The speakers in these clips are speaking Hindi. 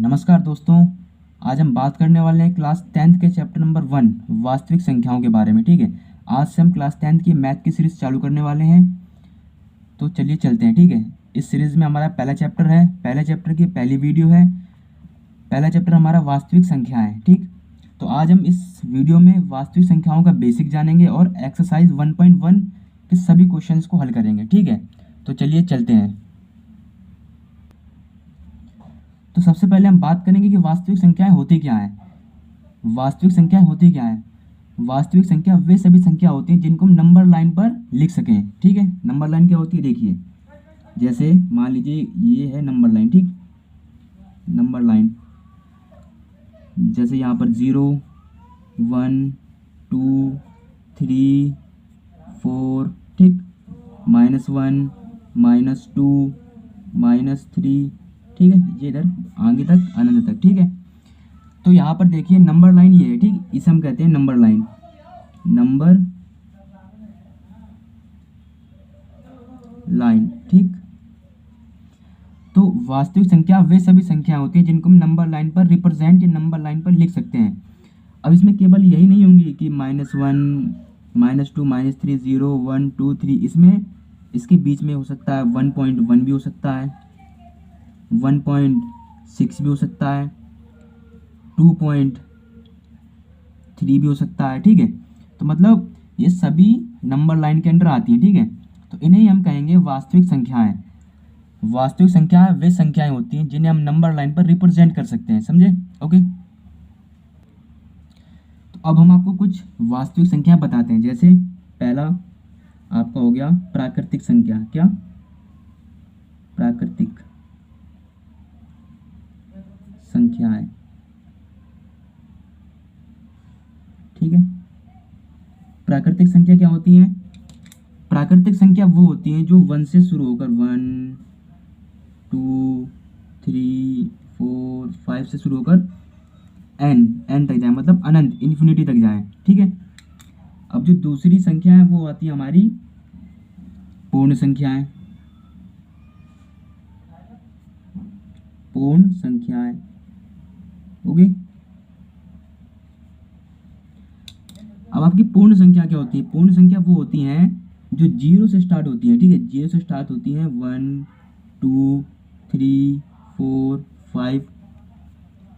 नमस्कार दोस्तों। आज हम बात करने वाले हैं क्लास 10th के चैप्टर नंबर 1 वास्तविक संख्याओं के बारे में। ठीक है, आज से हम क्लास 10th की मैथ की सीरीज़ चालू करने वाले हैं। तो चलिए चलते हैं। ठीक है, इस सीरीज़ में हमारा पहला चैप्टर है, पहले चैप्टर की पहली वीडियो है। पहला चैप्टर हमारा वास्तविक संख्या है। ठीक, तो आज हम इस वीडियो में वास्तविक संख्याओं का बेसिक जानेंगे और एक्सरसाइज 1.1 के सभी क्वेश्चंस को हल करेंगे। ठीक है, तो चलिए चलते हैं। तो सबसे पहले हम बात करेंगे कि वास्तविक संख्याएं होती क्या हैं। वास्तविक संख्याएं होती क्या हैं? वास्तविक संख्या वे सभी संख्या होती हैं जिनको हम नंबर लाइन पर लिख सकें। ठीक है, नंबर लाइन क्या होती है देखिए, जैसे मान लीजिए ये है नंबर लाइन। ठीक, नंबर लाइन जैसे यहाँ पर 0 1 2 3 4, ठीक, -1 -2 -3, ठीक है, ये इधर आगे तक अनंत तक। ठीक है, तो यहाँ पर देखिए नंबर लाइन ये है। ठीक, इसे हम कहते हैं नंबर लाइन, नंबर लाइन। ठीक, तो वास्तविक संख्या वे सभी संख्या होती हैं जिनको हम नंबर लाइन पर रिप्रेजेंट या नंबर लाइन पर लिख सकते हैं। अब इसमें केवल यही नहीं होंगी कि -1 -2 -3 0 1 2 3, इसमें इसके बीच में हो सकता है 1.1 भी हो सकता है, 1.6 भी हो सकता है, 2.3 भी हो सकता है। ठीक है, तो मतलब ये सभी नंबर लाइन के अंडर आती हैं। ठीक है, तो इन्हें हम कहेंगे वास्तविक संख्याएं। वास्तविक संख्याएं वे संख्याएं होती हैं जिन्हें हम नंबर लाइन पर रिप्रेजेंट कर सकते हैं। समझे? ओके, तो अब हम आपको कुछ वास्तविक संख्याएं बताते हैं। जैसे पहला आपका हो गया प्राकृतिक संख्या। क्या? प्राकृतिक संख्याएं। ठीक है, प्राकृतिक संख्या क्या होती हैं? प्राकृतिक संख्या वो होती हैं जो 1 से शुरू होकर 1 2 3 4 5 से शुरू होकर n तक जाए, मतलब अनंत इन्फिनिटी तक जाए। ठीक है, अब जो दूसरी संख्या है वो आती है हमारी पूर्ण संख्याएं। पूर्ण संख्याएं, ओके। अब आपकी पूर्ण संख्या क्या होती है? पूर्ण संख्या वो होती हैं जो 0 से स्टार्ट होती है। ठीक है, 0 से स्टार्ट होती हैं 1 2 3 4 5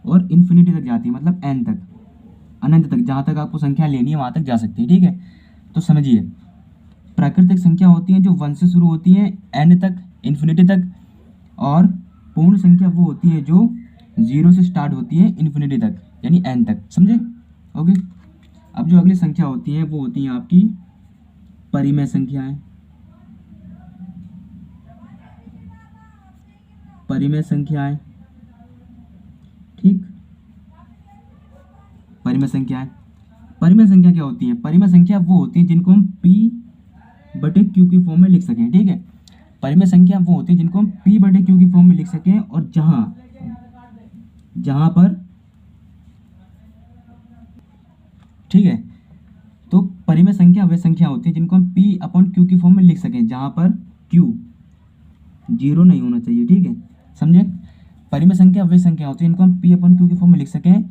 और इन्फिनिटी तक जाती है, मतलब n तक, अनंत तक, जहाँ तक आपको संख्या लेनी है वहाँ तक जा सकती है। ठीक है, तो समझिए प्राकृतिक संख्या होती हैं जो 1 से शुरू होती हैं n तक, इन्फिनिटी तक, और पूर्ण संख्या वो होती है जो 0 से स्टार्ट होती है इन्फिनिटी तक, यानी n तक। समझे? ओके, अब जो अगली संख्या होती हैं वो होती हैं आपकी परिमेय संख्याएं। परिमेय संख्याएं, ठीक, परिमेय संख्याएं। परिमेय संख्या क्या होती है? परिमेय संख्या वो होती है जिनको हम p/q की फॉर्म में लिख सकें। ठीक है, परिमेय संख्या वो होती है जिनको हम p/q की फॉर्म में लिख सकें, और जहां पर, ठीक है, तो परिमेय संख्या वे संख्या होती है जिनको हम p/q की फॉर्म में लिख सकें जहां पर q 0 नहीं होना चाहिए। ठीक है, समझे? परिमेय संख्या वे संख्या होती है जिनको हम p/q की फॉर्म में लिख सकें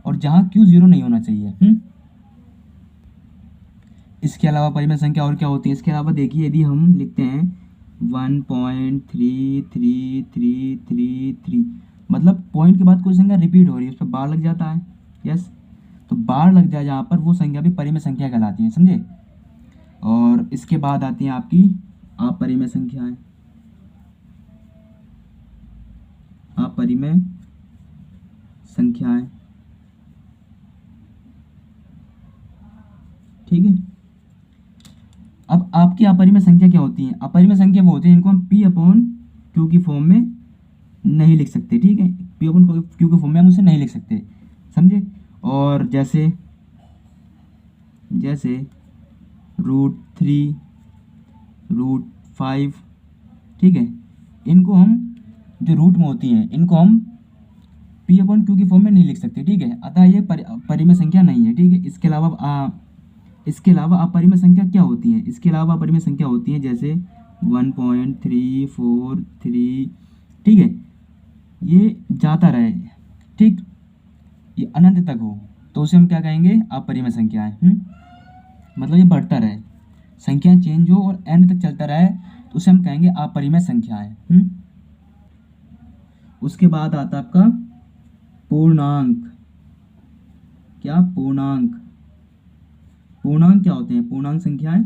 और जहां q 0 नहीं होना चाहिए। इसके अलावा परिमेय संख्या और क्या होती है? इसके अलावा देखिए, यदि हम लिखते हैं 1.3333, मतलब पॉइंट के बाद कोई संख्या रिपीट हो रही है, उस पर बार लग जाता है। यस, तो बार लग जाए जहाँ पर, वो संख्या भी परिमेय संख्या कहलाती है। समझे? और इसके बाद आती हैं आपकी अपरिमेय संख्याएं। अपरिमेय संख्याएं, ठीक है। अब आपकी अपरिमेय संख्या क्या होती है? अपरिमेय संख्या वो होती है इनको हम p/q की फॉर्म में नहीं लिख सकते। ठीक है, p/q की फॉर्म में हम उसे नहीं लिख सकते। समझे? और जैसे √3 √5, ठीक है, इनको हम, जो रूट में होती हैं, इनको हम p/q की फॉर्म में नहीं लिख सकते। ठीक है, अतः ये परिमेय संख्या नहीं है। ठीक है, इसके अलावा अपरिमेय संख्या क्या होती है? इसके अलावा अपरिमेय संख्या होती है जैसे 1.343, ठीक है, ये जाता रहे, ठीक, ये अनंत तक हो तो उसे हम क्या कहेंगे, अपरिमेय संख्याएं। मतलब ये बढ़ता रहे, संख्याएं चेंज हो और एन तक चलता रहे तो उसे हम कहेंगे अपरिमेय संख्याएं। उसके बाद आता है आपका पूर्णांक। क्या, पूर्णांक। पूर्णांक क्या होते हैं, पूर्णांक संख्याएं।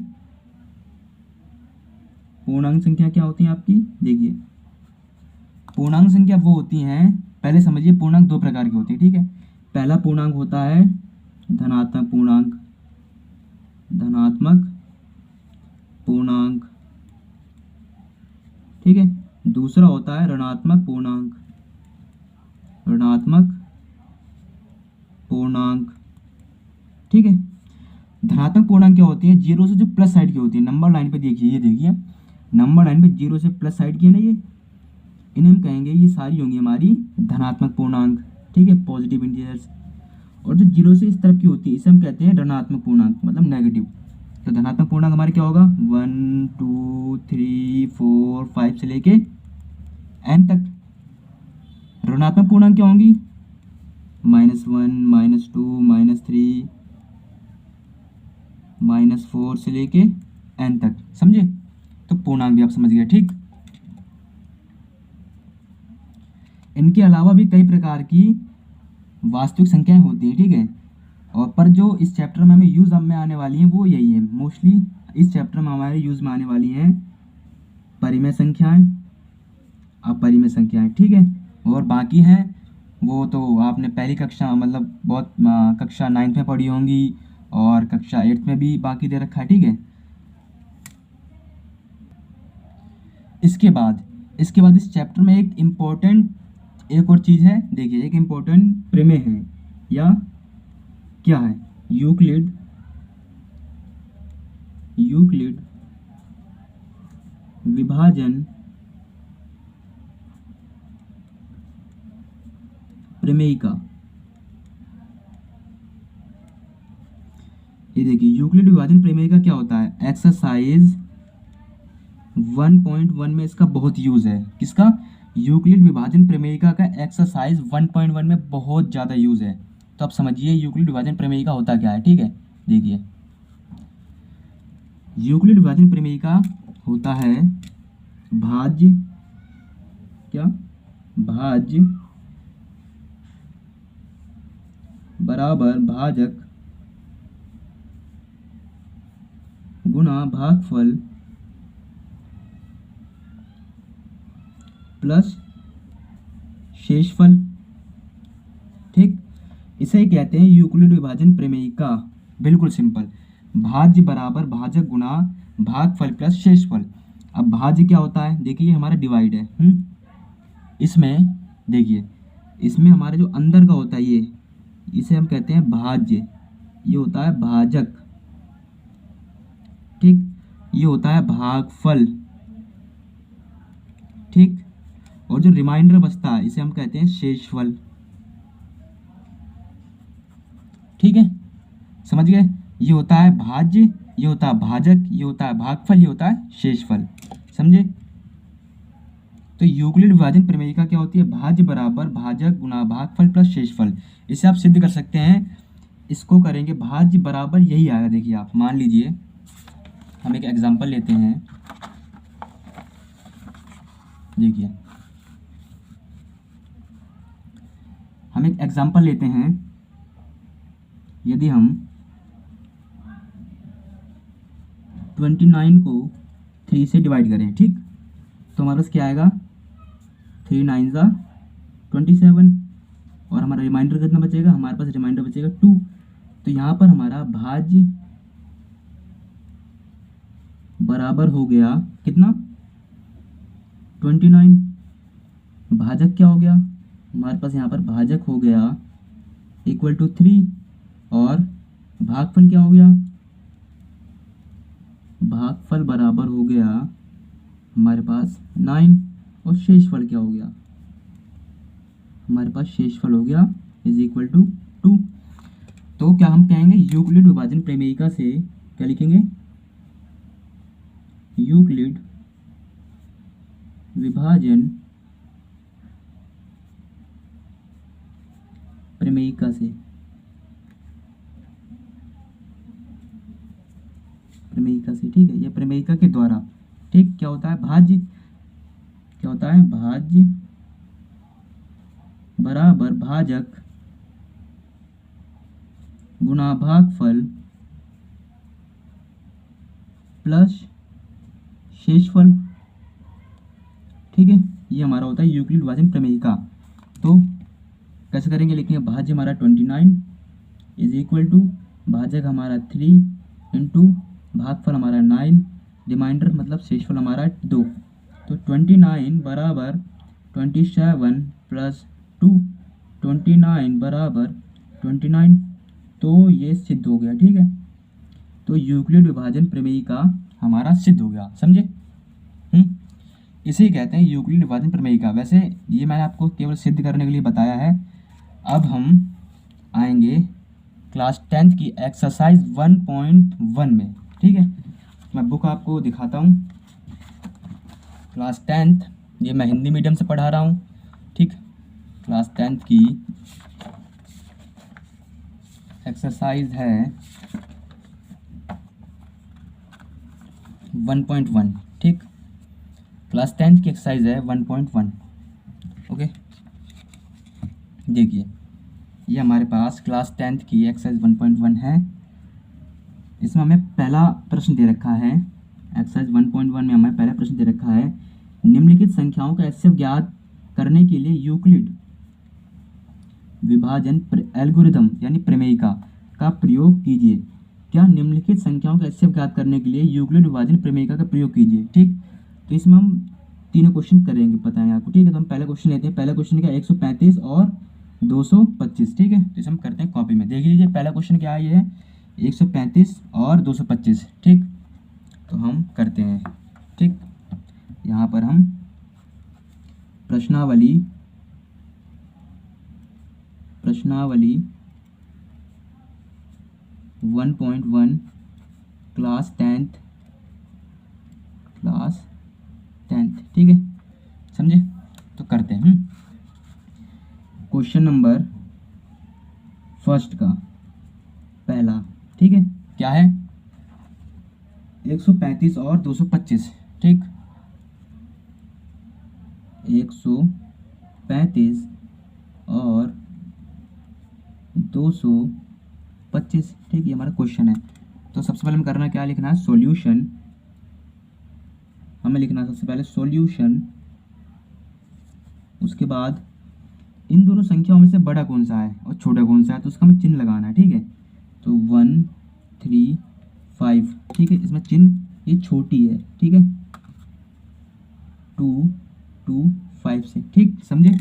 पूर्णांक संख्या क्या होती है आपकी, देखिए पूर्णांक संख्या वो होती हैं, पहले समझिए पूर्णांक दो प्रकार की होती है, ठीक है। पहला पूर्णांक होता है धनात्मक पूर्णांक, धनात्मक पूर्णांक, ठीक है। दूसरा होता है ऋणात्मक पूर्णांक, ऋणात्मक पूर्णांक, ठीक है। धनात्मक पूर्णांक क्या होती है, जीरो से जो प्लस साइड की होती है, नंबर लाइन पे देखिए, ये देखिए नंबर लाइन पे जीरो से प्लस साइड की है ना, ये इन्हें हम कहेंगे, ये सारी होंगी हमारी धनात्मक पूर्णांक, ठीक है, पॉजिटिव इंटीजर्स। और जो जीरो से इस तरफ की होती है इसे हम कहते हैं ऋणात्मक पूर्णांक, मतलब नेगेटिव। तो धनात्मक पूर्णांक हमारे क्या होगा, 1 2 3 4 5 से लेके एन तक। ऋणात्मक पूर्णांक क्या होंगी, -1 -2 -3 -4 से लेके एन तक, समझे। तो पूर्णांक भी आप समझ गए, ठीक। इनके अलावा भी कई प्रकार की वास्तविक संख्याएं होती हैं, ठीक है। और पर जो इस चैप्टर में हमें यूज़ में आने वाली हैं वो यही है, मोस्टली इस चैप्टर में हमारे यूज़ में आने वाली हैं परिमेय संख्याएं, अपरिमेय संख्याएं, ठीक है। और बाकी हैं वो तो आपने पहली कक्षा मतलब बहुत कक्षा 9th में पढ़ी होंगी और कक्षा 8th में भी बाकी दे रखा है, ठीक है। इसके बाद इस चैप्टर में एक इम्पोर्टेंट एक और चीज़ है, देखिए एक इम्पोर्टेंट प्रमेय है, या क्या है, यूक्लिड विभाजन प्रमेयिका। ये देखिए यूक्लिड विभाजन प्रमेयिका क्या होता है, एक्सरसाइज 1.1 में इसका बहुत यूज़ है, किसका, यूक्लिड विभाजन प्रमेयिका का एक्सरसाइज 1.1 में बहुत ज़्यादा यूज़ है। तो आप समझिए यूक्लिड विभाजन प्रमेयिका होता क्या है, ठीक है। देखिए यूक्लिड विभाजन प्रमेयिका होता है भाज्य, क्या, भाज्य बराबर भाजक गुणा भागफल प्लस शेषफल, ठीक। इसे कहते हैं यूक्लिड विभाजन प्रमेयिका, बिल्कुल सिंपल। भाज्य बराबर भाजक गुणा भागफल प्लस शेषफल। अब भाज्य क्या होता है, देखिए हमारा डिवाइड है, इसमें देखिए इसमें हमारे जो अंदर का होता है ये, इसे हम कहते हैं भाज्य, ये होता है भाजक, ठीक। ये होता है भागफल, ठीक। और जो रिमाइंडर बचता है इसे हम कहते हैं शेषफल, ठीक है, समझ गए। ये होता है भाज्य, ये होता है भाजक, ये होता है भागफल, ये होता है शेषफल, समझे। तो यूक्लिड विभाजन प्रमेयिका क्या होती है, भाज्य बराबर भाजक गुणा भागफल प्लस शेषफल। इसे आप सिद्ध कर सकते हैं, इसको करेंगे भाज्य बराबर यही आएगा। देखिए आप मान लीजिए हम एक एग्जांपल लेते हैं, देखिए हम एक एग्जांपल लेते हैं, यदि हम 29 को 3 से डिवाइड करें, ठीक, तो हमारे पास क्या आएगा, 3 9 ज़ा 27, और हमारा रिमाइंडर कितना बचेगा, हमारे पास रिमाइंडर बचेगा 2। तो यहाँ पर हमारा भाज्य बराबर हो गया कितना, 29। भाजक क्या हो गया, हमारे पास यहाँ पर भाजक हो गया इक्वल टू 3, और भागफल क्या हो गया, भागफल बराबर हो गया हमारे पास 9, और शेषफल क्या हो गया, हमारे पास शेषफल हो गया इज इक्वल टू 2। तो क्या हम कहेंगे, यूक्लिड विभाजन प्रमेयिका से क्या लिखेंगे, यूक्लिड विभाजन प्रमेयिका से, प्रमेयिका से, ठीक है, ये प्रमेयिका के द्वारा, ठीक। क्या होता है भाज्य, क्या होता है भाज्य बराबर भाजक गुणा भागफल प्लस शेषफल, ठीक है। ये हमारा होता है यूक्लिड विभाजन प्रमेयिका। तो कैसे करेंगे, लिखेंगे भाज्य हमारा 29 इज इक्वल टू भाजक हमारा 3 इंटू भागफल हमारा 9, रिमाइंडर मतलब शेषफल हमारा 2। तो 29 बराबर 27 प्लस 2, 29 बराबर 29। तो ये सिद्ध हो गया, ठीक है। तो यूक्लिड विभाजन प्रमेयिका हमारा सिद्ध हो गया, समझे। इसे कहते हैं यूक्लिड विभाजन प्रमेयिका। वैसे ये मैंने आपको केवल सिद्ध करने के लिए बताया है। अब हम आएंगे क्लास 10th की एक्सरसाइज 1.1 में, ठीक है। मैं बुक आपको दिखाता हूँ। क्लास 10th, ये मैं हिंदी मीडियम से पढ़ा रहा हूँ, ठीक। क्लास 10th की एक्सरसाइज है 1.1, ठीक। क्लास 10th की एक्सरसाइज है 1.1, ओके। देखिए ये हमारे पास क्लास 10th की एक्सरसाइज 1.1 है। इसमें हमें पहला प्रश्न दे रखा है, एक्सरसाइज 1.1 में हमें पहला प्रश्न दे रखा है, निम्नलिखित संख्याओं का एचसीएफ ज्ञात करने के लिए यूक्लिड विभाजन एल्गोरिथम यानी प्रमेयिका का प्रयोग कीजिए। क्या निम्नलिखित संख्याओं का एचसीएफ ज्ञात करने के लिए यूक्लिड विभाजन प्रमेयिका का प्रयोग कीजिए, ठीक। तो इसमें हम तीनों क्वेश्चन करेंगे, पता है आपको, ठीक है। तो हम पहला क्वेश्चन लेते हैं। पहला क्वेश्चन क्या, 135 और 225, ठीक है। तो इसे हम करते हैं कॉपी में, देख लीजिए पहला क्वेश्चन क्या है, ये है 135 और 225, ठीक। तो हम करते हैं, ठीक। यहाँ पर हम प्रश्नावली 1.1 क्लास 10th, ठीक है, समझे। तो करते हैं क्वेश्चन नंबर फर्स्ट का पहला, ठीक है। क्या है, 135 और 225, ठीक। 135 और 225, ठीक। ये हमारा क्वेश्चन है। तो सबसे पहले हमें करना क्या, लिखना है सॉल्यूशन। हमें लिखना है सबसे पहले सॉल्यूशन। उसके बाद इन दोनों संख्याओं में से बड़ा कौन सा है और छोटा कौन सा है, तो उसका हमें चिन्ह लगाना है, ठीक है। तो 1 3 5, ठीक है। इसमें चिन्ह ये छोटी है, ठीक है, 2 2 5 से, ठीक, समझे।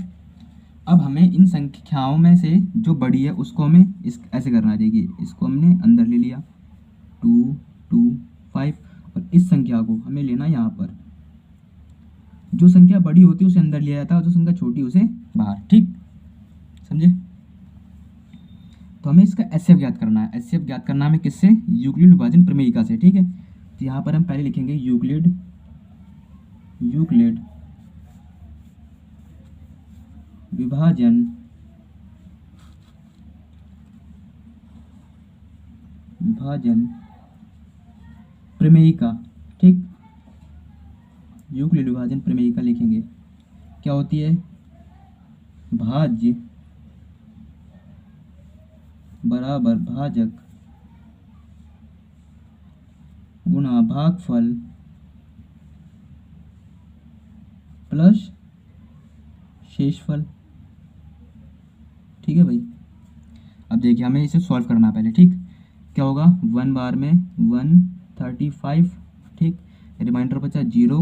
अब हमें इन संख्याओं में से जो बड़ी है उसको हमें इस ऐसे करना है। देखिए इसको हमने अंदर ले लिया 2 2 5, और इस संख्या को हमें लेना यहाँ पर। जो संख्या बड़ी होती है उसे अंदर लिया जाता है और जो संख्या छोटी उसे बाहर, ठीक, समझे। तो हमें इसका एचसीएफ ज्ञात करना है। एचसीएफ ज्ञात करना है हमें किससे, यूक्लिड विभाजन प्रमेयिका से, ठीक है। तो यहाँ पर हम पहले लिखेंगे यूक्लिड विभाजन प्रमेयिका, ठीक। यूक्लिड विभाजन प्रमेयिका लिखेंगे, क्या होती है, भाज्य बराबर भाजक गुणा भागफल प्लस शेषफल, ठीक है भाई। अब देखिए हमें इसे सॉल्व करना है पहले, ठीक। क्या होगा, 1 बार में 135, ठीक, रिमाइंडर बचा 0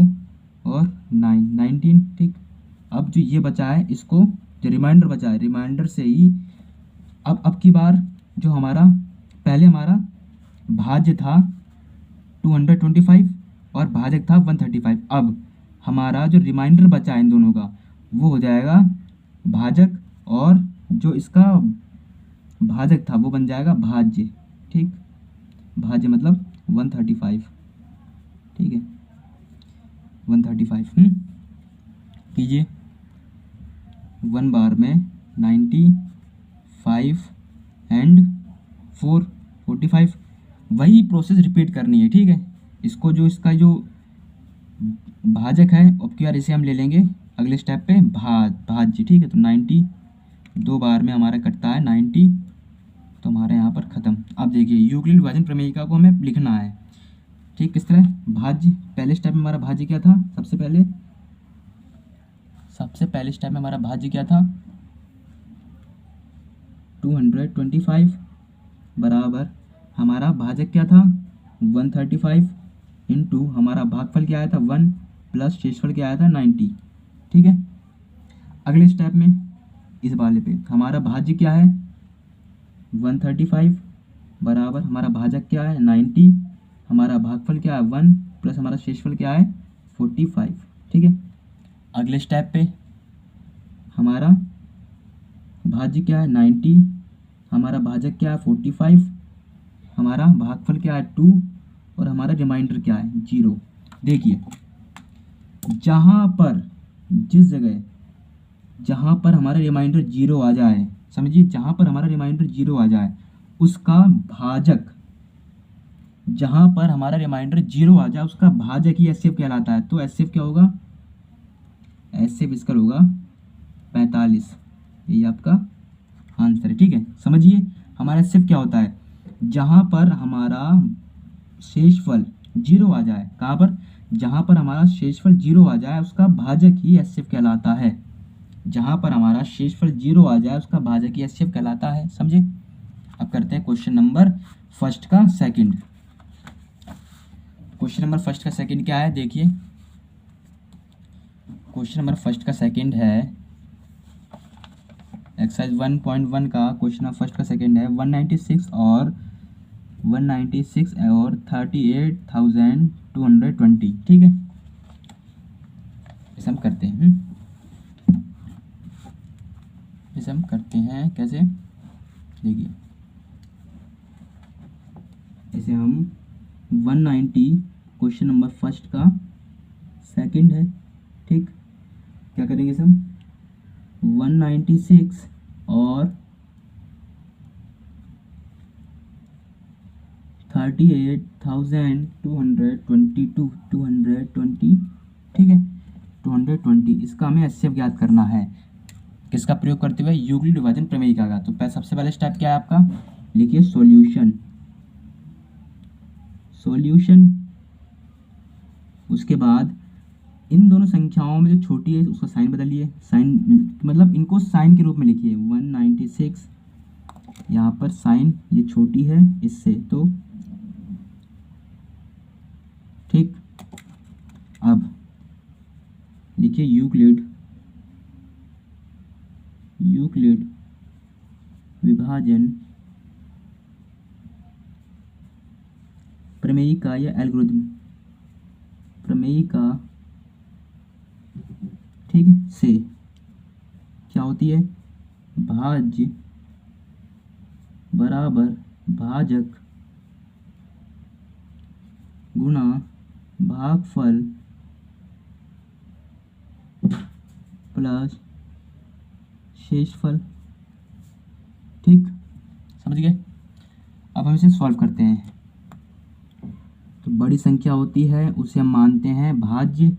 और 9 19, ठीक। अब जो ये बचा है इसको, जो रिमाइंडर बचा है, रिमाइंडर से ही अब की बार जो हमारा पहले हमारा भाज्य था 225 और भाजक था 135, अब हमारा जो रिमाइंडर बचा है इन दोनों का वो हो जाएगा भाजक, और जो इसका भाजक था वो बन जाएगा भाज्य, ठीक। भाज्य मतलब 135, ठीक है, 135 कीजिए। 1 बार में 95 5 एंड 4 45। वही प्रोसेस रिपीट करनी है, ठीक है। इसको जो इसका जो भाजक है अब क्या, इसे हम ले लेंगे अगले स्टेप पे भाज्य, ठीक है। तो 90 दो बार में हमारा कटता है 90, तो हमारे यहाँ पर ख़त्म। अब देखिए यूक्लिड विभाजन प्रमेयिका को हमें लिखना है, ठीक। किस तरह भाज्य, पहले स्टेप में हमारा भाज्य क्या था, सबसे पहले स्टेप में हमारा भाज्य क्या था 225 बराबर हमारा भाजक क्या था 135 इंटू हमारा भागफल क्या आया था 1 प्लस शेषफल क्या आया था 90, ठीक है। अगले स्टेप में इस वाले पे हमारा भाज्य क्या है 135 बराबर हमारा भाजक क्या है 90, हमारा भागफल क्या है 1 प्लस हमारा शेषफल क्या है 45, ठीक है। अगले स्टेप पे हमारा भाज्य क्या है 90, हमारा भाजक क्या है 45, हमारा भागफल क्या है 2 और हमारा रिमाइंडर क्या है 0। देखिए जहाँ पर जिस जगह जहाँ पर हमारा रिमाइंडर 0 आ जाए, समझिए जहाँ पर हमारा रिमाइंडर 0 आ जाए उसका भाजक, जहाँ पर हमारा रिमाइंडर 0 आ जाए उसका भाजक ही एचसीएफ कहलाता है। तो एचसीएफ क्या होगा, एचसीएफ इसका होगा 45, ये आपका आंसर है, ठीक है। समझिए हमारा एचसीएफ क्या होता है, जहाँ पर हमारा शेषफल 0 आ जाए, कहाँ पर, जहाँ पर हमारा शेषफल 0 आ जाए उसका भाजक ही एचसीएफ कहलाता है। जहाँ पर हमारा शेषफल 0 आ जाए उसका भाजक ही एचसीएफ कहलाता है, समझे। अब करते हैं क्वेश्चन नंबर फर्स्ट का सेकंड। क्वेश्चन नंबर फर्स्ट का सेकंड क्या है, देखिए क्वेश्चन नंबर फर्स्ट का सेकंड है एक्सरसाइज 1.1 का क्वेश्चन नंबर फर्स्ट का सेकंड है 196 और 38,220, ठीक है। इसे हम करते हैं कैसे, देखिए इसे हम 190 क्वेश्चन नंबर फर्स्ट का सेकंड है, ठीक। क्या करेंगे इसे हम 196 और 38,220, ठीक है 220। इसका हमें एचसीएफ ज्ञात करना है, किसका प्रयोग करते हुए, यूक्लिड विभाजन प्रमेयिका का। तो सबसे पहले स्टेप क्या है आपका, लिखिए सॉल्यूशन। उसके बाद इन दोनों संख्याओं में जो छोटी है उसका साइन बदलिए, साइन मतलब इनको साइन के रूप में लिखिए 196, यहाँ पर साइन ये छोटी है इससे, तो ठीक। अब लिखिए यूक्लिड विभाजन प्रमेयिका या एल्गोरिथम प्रमेयिका, ठीक है, से क्या होती है, भाज्य बराबर भाजक गुणा भागफल प्लस शेषफल, ठीक। समझ गए। अब हम इसे सॉल्व करते हैं। तो बड़ी संख्या होती है उसे हम मानते हैं भाज्य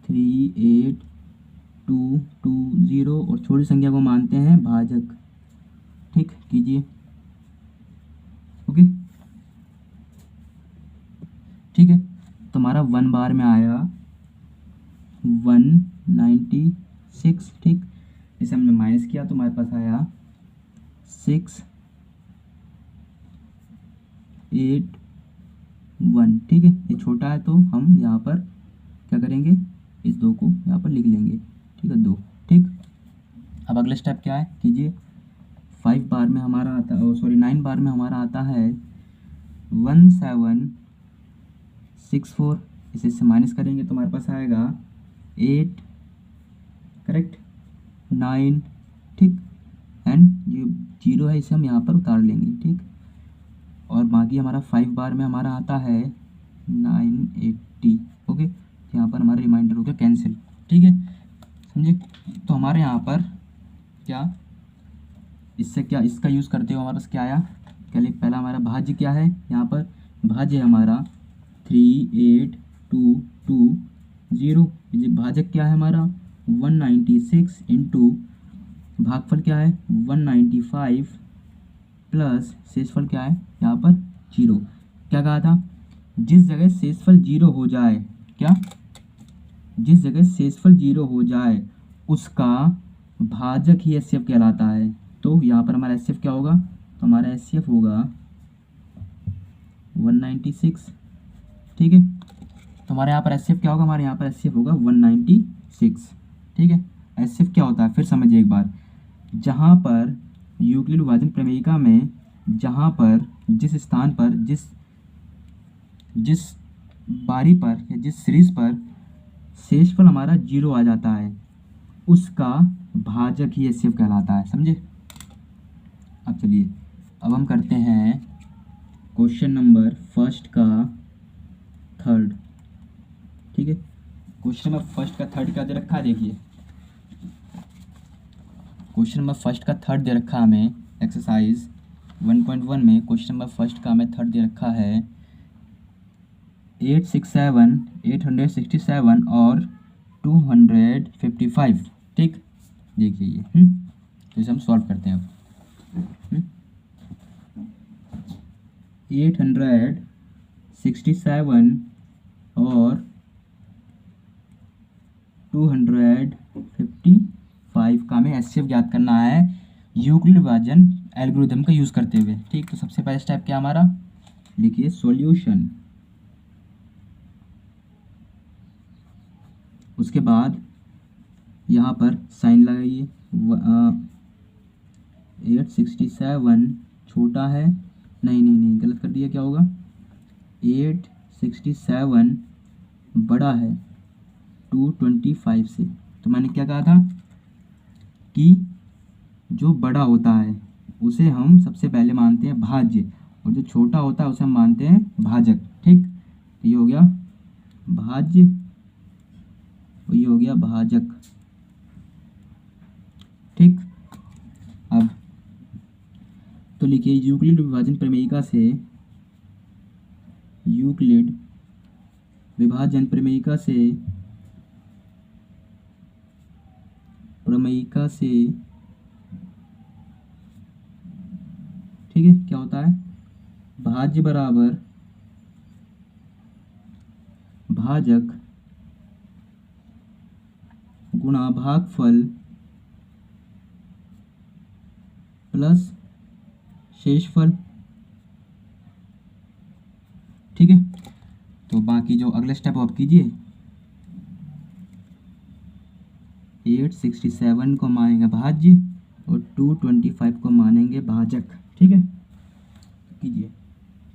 38,220 और छोटी संख्या को मानते हैं भाजक, ठीक। कीजिए, ओके, ठीक है। तो हमारा 1 बार में आया 196, ठीक। इसे हमने माइनस किया तो हमारे पास आया 681, ठीक है। ये छोटा है तो हम यहाँ पर क्या करेंगे, इस 2 को यहाँ पर लिख लेंगे, ठीक है 2, ठीक। अब अगला स्टेप क्या है, कीजिए 5 बार में हमारा आता है, सॉरी 9 बार में हमारा आता है 1764, इसे इससे माइनस करेंगे तो हमारे पास आएगा 8, करेक्ट 9, ठीक। एंड ये 0 है इसे हम यहाँ पर उतार लेंगे, ठीक। और बाकी हमारा 5 बार में हमारा आता है 980, ओके। यहाँ पर हमारा रिमाइंडर हो गया कैंसिल, ठीक है, समझे। तो हमारे यहाँ पर क्या इससे क्या, इसका यूज़ करते हुए हमारे पास क्या आया, पहला हमारा भाज्य क्या है, यहाँ पर भाज्य है हमारा 3822, भाजक क्या है हमारा 196 इंटू भागफल क्या है 195 प्लस शेषफल क्या है यहाँ पर 0। क्या कहा था, जिस जगह शेषफल 0 हो जाए, क्या, जिस जगह शेषफल 0 हो जाए उसका भाजक ही एचसीएफ कहलाता है। तो यहाँ पर हमारा एचसीएफ क्या होगा, तो हमारा एचसीएफ होगा 196, ठीक है। तो हमारे यहाँ पर एचसीएफ क्या होगा, हमारे यहाँ पर एचसीएफ होगा 196, ठीक है। एचसीएफ क्या होता है फिर समझिए एक बार, जहाँ पर यूक्लिड विभाजन प्रमेयिका में जहाँ पर जिस स्थान पर जिस बारी पर या जिस सीरीज पर शेषफल हमारा 0 आ जाता है उसका भाजक ही एचसीएफ कहलाता है, समझे। अब चलिए, अब हम करते हैं क्वेश्चन नंबर फर्स्ट का थर्ड, ठीक है। क्वेश्चन नंबर फर्स्ट का थर्ड क्या दे रखा है, देखिए क्वेश्चन नंबर फर्स्ट का थर्ड दे रखा है हमें एक्सरसाइज 1.1 में। क्वेश्चन नंबर फर्स्ट का हमें थर्ड दे रखा है 867 और 255, ठीक। देखिए ये तो इसे हम सॉल्व करते हैं अब। 867 और 255 का हमें एचसीएफ ज्ञात करना है यूक्लिड विभाजन एल्गोरिथम का यूज़ करते हुए, ठीक। तो सबसे पहला स्टेप क्या हमारा, लिखिए सॉल्यूशन। उसके बाद यहाँ पर साइन लगाइए, 867 छोटा है, नहीं गलत कर दिया, क्या होगा 867 बड़ा है 225 से। तो मैंने क्या कहा था कि जो बड़ा होता है उसे हम सबसे पहले मानते हैं भाज्य और जो छोटा होता है उसे हम मानते हैं भाजक, ठीक। तो ये हो गया भाज्य और ये हो गया भाजक, ठीक। अब तो लिखिए यूक्लिड विभाजन प्रमेयिका से, यूक्लिड विभाजन प्रमेयिका से ठीक है, क्या होता है भाज्य बराबर भाजक गुणा भागफल प्लस शेषफल, ठीक है। तो बाकी जो अगले स्टेप आप कीजिए, 867 को मानेंगे भाज्य और 225 को मानेंगे भाजक, ठीक है। कीजिए,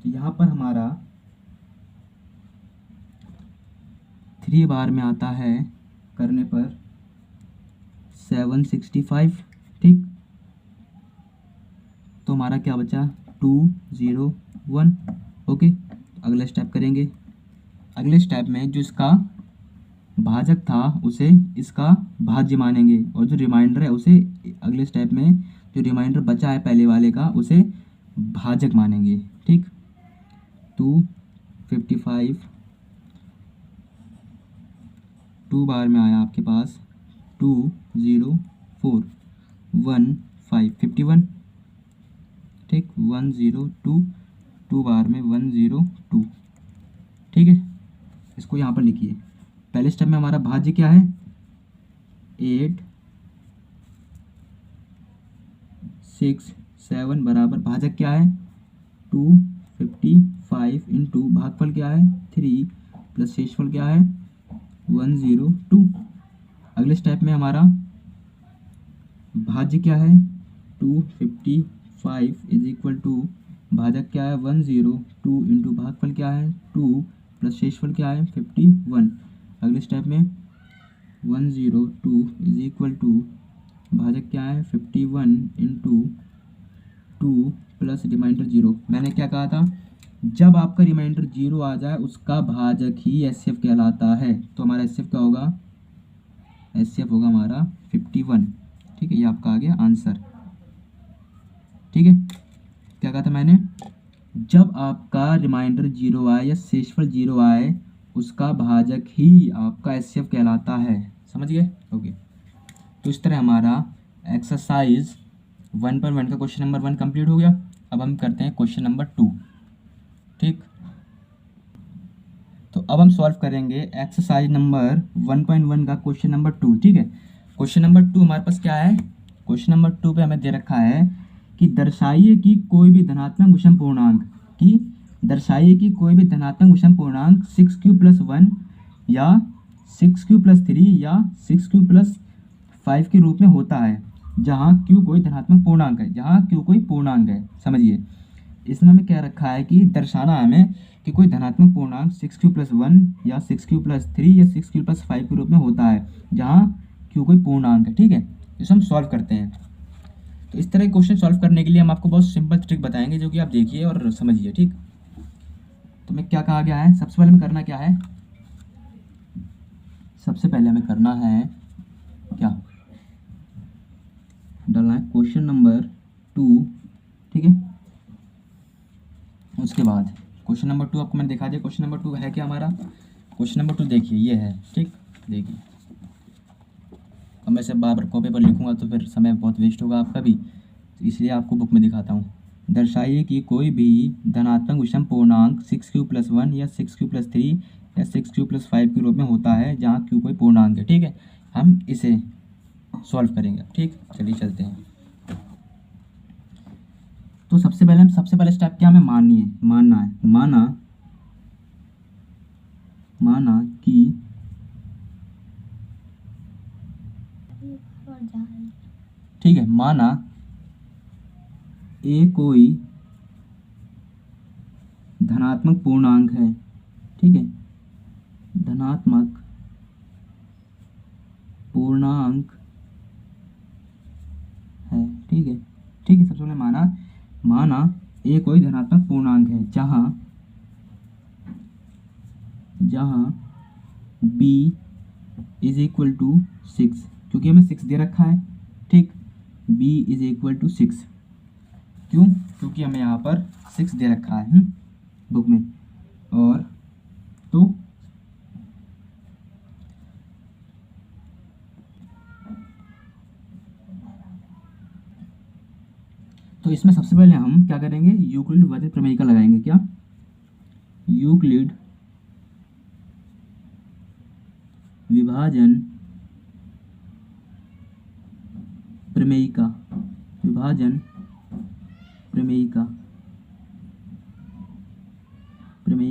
तो यहाँ पर हमारा 3 बार में आता है करने पर 765, ठीक। तो हमारा क्या बचा 201, ओके। अगला स्टेप करेंगे, अगले स्टेप में जो इसका भाजक था उसे इसका भाज्य मानेंगे और जो रिमाइंडर है उसे अगले स्टेप में जो रिमाइंडर बचा है पहले वाले का उसे भाजक मानेंगे, ठीक। 255 2 बार में आया आपके पास 204 15 51, ठीक। 102 2 बार में 102, ठीक है। इसको यहाँ पर लिखिए, पहले स्टेप में हमारा भाज्य क्या है 867 बराबर भाजक क्या है 255 इंटू भागफल क्या है 3 प्लस शेषफल क्या है 102। अगले स्टेप में हमारा भाज्य क्या है 255 इज इक्वल टू भाजक क्या है 102 इंटू भागफल क्या है 2 प्लस शेषफल क्या है 51। अगले स्टेप में 102 इज इक्वल टू भाजक क्या है 51 इंटू 2 प्लस रिमाइंडर 0। मैंने क्या कहा था, जब आपका रिमाइंडर 0 आ जाए उसका भाजक ही एचसीएफ कहलाता है। तो हमारा एचसीएफ क्या होगा, एचसीएफ होगा हमारा 51, ठीक है। ये आपका आ गया आंसर। ठीक है, क्या कहा था मैंने, जब आपका रिमाइंडर 0 आए या शेषफल 0 आए उसका भाजक ही आपका एचसीएफ कहलाता है। समझ गए? ओके, तो इस तरह हमारा एक्सरसाइज 1.1 का क्वेश्चन नंबर 1 कंप्लीट हो गया। अब हम करते हैं क्वेश्चन नंबर 2। ठीक, तो अब हम सॉल्व करेंगे एक्सरसाइज नंबर 1.1 का क्वेश्चन नंबर 2। ठीक है, क्वेश्चन नंबर 2 हमारे पास क्या है, क्वेश्चन नंबर 2 पे हमें दे रखा है कि दर्शाइए कि कोई भी धनात्मक विषम पूर्णांक दर्शाइए कि कोई भी धनात्मक विषम पूर्णांक 6q+1 या 6q+3 या 6q+5 के रूप में होता है जहाँ q कोई धनात्मक पूर्णांक है, समझिए, इसमें हमें क्या रखा है कि दर्शाना हमें कि कोई धनात्मक पूर्णांक 6q+1 या 6q+3 या 6q+5 के रूप में होता है जहाँ q कोई पूर्णांक है। ठीक है, इसे हम सॉल्व करते हैं। तो इस तरह के क्वेश्चन सॉल्व करने के लिए हम आपको बहुत सिंपल ट्रिक बताएंगे जो कि आप देखिए और समझिए। ठीक, तो मैं क्या कहा गया है, सबसे पहले हमें करना क्या है, सबसे पहले हमें करना है क्या, डालना है क्वेश्चन नंबर 2। ठीक है, उसके बाद क्वेश्चन नंबर 2 आपको मैंने दिखा दिया। क्वेश्चन नंबर 2 है क्या हमारा, क्वेश्चन नंबर 2 देखिए ये है। ठीक, देखिए, अब मैं सिर्फ बार बार कॉपी पर लिखूंगा तो फिर समय बहुत वेस्ट होगा आपका भी, इसलिए आपको बुक में दिखाता हूँ। दर्शाइए कि कोई भी धनात्मक विषम पूर्णांक 6q+1 या 6q+3 या 6q+5 के रूप में होता है जहाँ q कोई पूर्णांक है। ठीक है, हम इसे सॉल्व करेंगे। ठीक, चलिए चलते हैं। तो सबसे पहले स्टेप क्या हमें मानना है, माना कि ठीक है, माना ए कोई धनात्मक पूर्णांक है। ठीक है, धनात्मक पूर्णांक है। ठीक है, सबसे पहले माना ए कोई धनात्मक पूर्णांक है जहाँ b = 6, क्योंकि हमें 6 दे रखा है। ठीक, b = 6, क्योंकि हमें यहाँ पर 6 दे रखा है बुक में। और तो इसमें सबसे पहले हम क्या करेंगे, यूक्लिड विभाजन प्रमेय का लगाएंगे। क्या, यूक्लिड विभाजन प्रमेय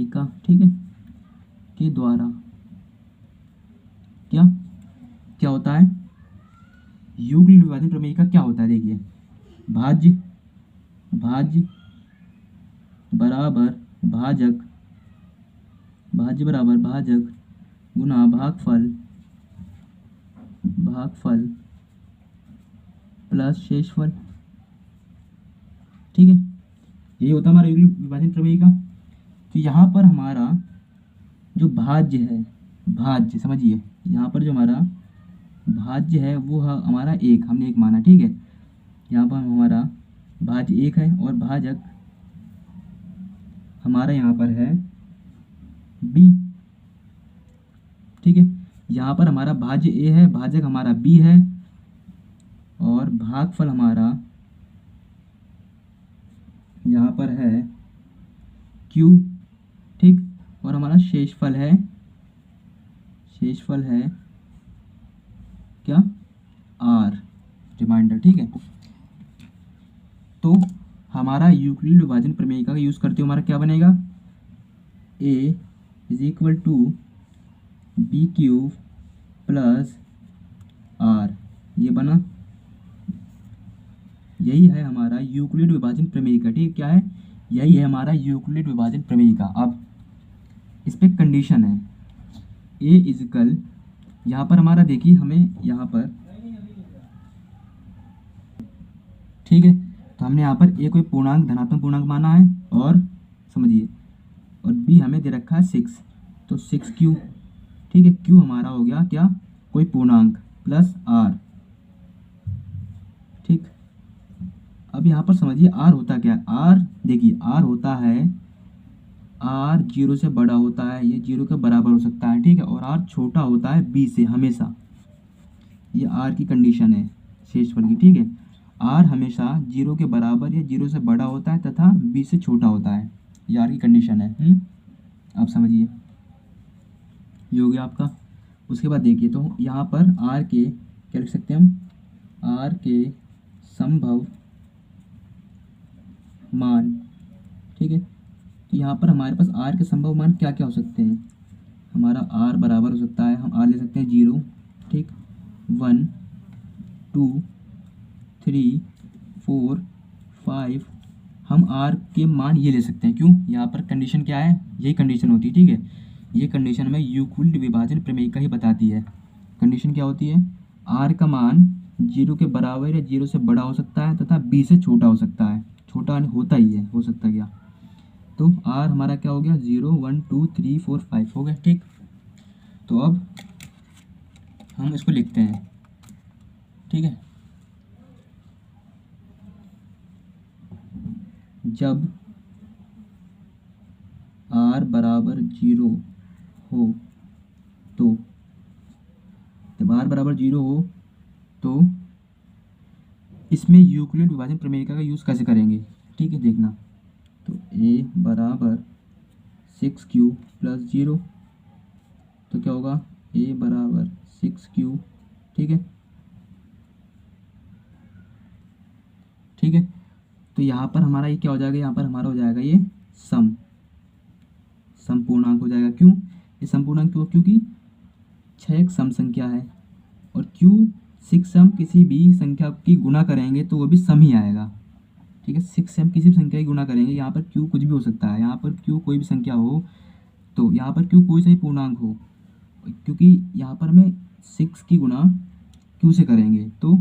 का ठीक है, के द्वारा क्या होता है, यूक्लिड विभाजन प्रमेय का क्या होता है, देखिए, भाज्य बराबर भाजक गुना भागफल प्लस शेषफल। ठीक है, यही होता है हमारा यूक्लिड विभाजन प्रमेय का। तो यहाँ पर हमारा जो भाज्य है, समझिए, यहाँ पर जो हमारा भाज्य है वो है हमारा 1, हमने 1 माना। ठीक है, यहाँ पर हमारा भाज्य 1 है और भाजक हमारा यहाँ पर है b। ठीक है, यहाँ पर हमारा भाज्य a है, भाजक हमारा b है और भागफल हमारा यहाँ पर है q। ठीक, और हमारा शेषफल है क्या, r, रिमाइंडर। ठीक है, तो हमारा यूक्लिड विभाजन प्रमेय का यूज़ करते हुए हमारा क्या बनेगा, a = b³ + r, ये बना। यही है हमारा यूक्लिड विभाजन प्रमेय का। ठीक, क्या है, यही है हमारा यूक्लिड विभाजन प्रमेय का। अब इस पे कंडीशन है, a यहाँ पर हमारा देखिए, हमें यहाँ पर ठीक है, तो हमने यहाँ पर a कोई पूर्णांक धनात्मक पूर्णांक माना है और समझिए, और b हमें दे रखा है 6, तो 6q। ठीक है, q हमारा हो गया क्या, कोई पूर्णांक प्लस r। ठीक, अब यहाँ पर समझिए आर होता क्या है। आर देखिए, आर होता है, आर जीरो से बड़ा होता है, ये जीरो के बराबर हो सकता है, ठीक है, और आर छोटा होता है बी से हमेशा। ये आर की कंडीशन है शेषफल की, ठीक है। आर हमेशा जीरो के बराबर या जीरो से बड़ा होता है तथा बी से छोटा होता है, ये आर की कंडीशन है। आप समझिए, ये हो गया आपका। उसके बाद देखिए, तो यहाँ पर आर के क्या लिख सकते हैं हम, आर के संभव मान, ठीक है। तो यहाँ पर हमारे पास आर के संभव मान क्या क्या हो सकते हैं। हमारा आर बराबर हो सकता है, हम आर ले सकते हैं 0, ठीक, 1, 2, 3, 4, 5। हम आर के मान ये ले सकते हैं, क्यों, यहाँ पर कंडीशन क्या है, यही कंडीशन होती है, ठीक है। ये कंडीशन हमें यूक्लिड विभाजन प्रमेय का ही बताती है। कंडीशन क्या होती है, आर का मान 0 के बराबर या 0 से बड़ा हो सकता है तथा बी से छोटा हो सकता है। छोटा होता ही है, हो सकता है क्या। तो आर हमारा क्या हो गया, 0, 1, 2, 3, 4, 5 हो गया, ठीक। तो अब हम इसको लिखते हैं, ठीक है। जब आर बराबर 0 हो तो, जब आर बराबर 0 हो तो इसमें यूक्लिड विभाजन प्रमेय का यूज़ कैसे करेंगे, ठीक है, देखना। तो a बराबर 6q प्लस 0, तो क्या होगा, a बराबर 6q, ठीक है, ठीक है। तो यहाँ पर हमारा ये क्या हो जाएगा, यहाँ पर हमारा हो जाएगा ये समपूर्णांक हो जाएगा। क्यों ये समपूर्णांक, क्यों, क्योंकि 6 एक सम संख्या है, और क्यों 6 से हम किसी भी संख्या की गुणा करेंगे तो वो भी सम ही आएगा, ठीक है। 6 से हम किसी भी संख्या की गुणा करेंगे, यहाँ पर क्यों कुछ भी हो सकता है, यहाँ पर क्यों कोई भी संख्या हो, तो यहाँ पर क्यों कोई सा ही पूर्णांक हो, क्योंकि यहाँ पर हमें 6 की गुणा क्यों से करेंगे, तो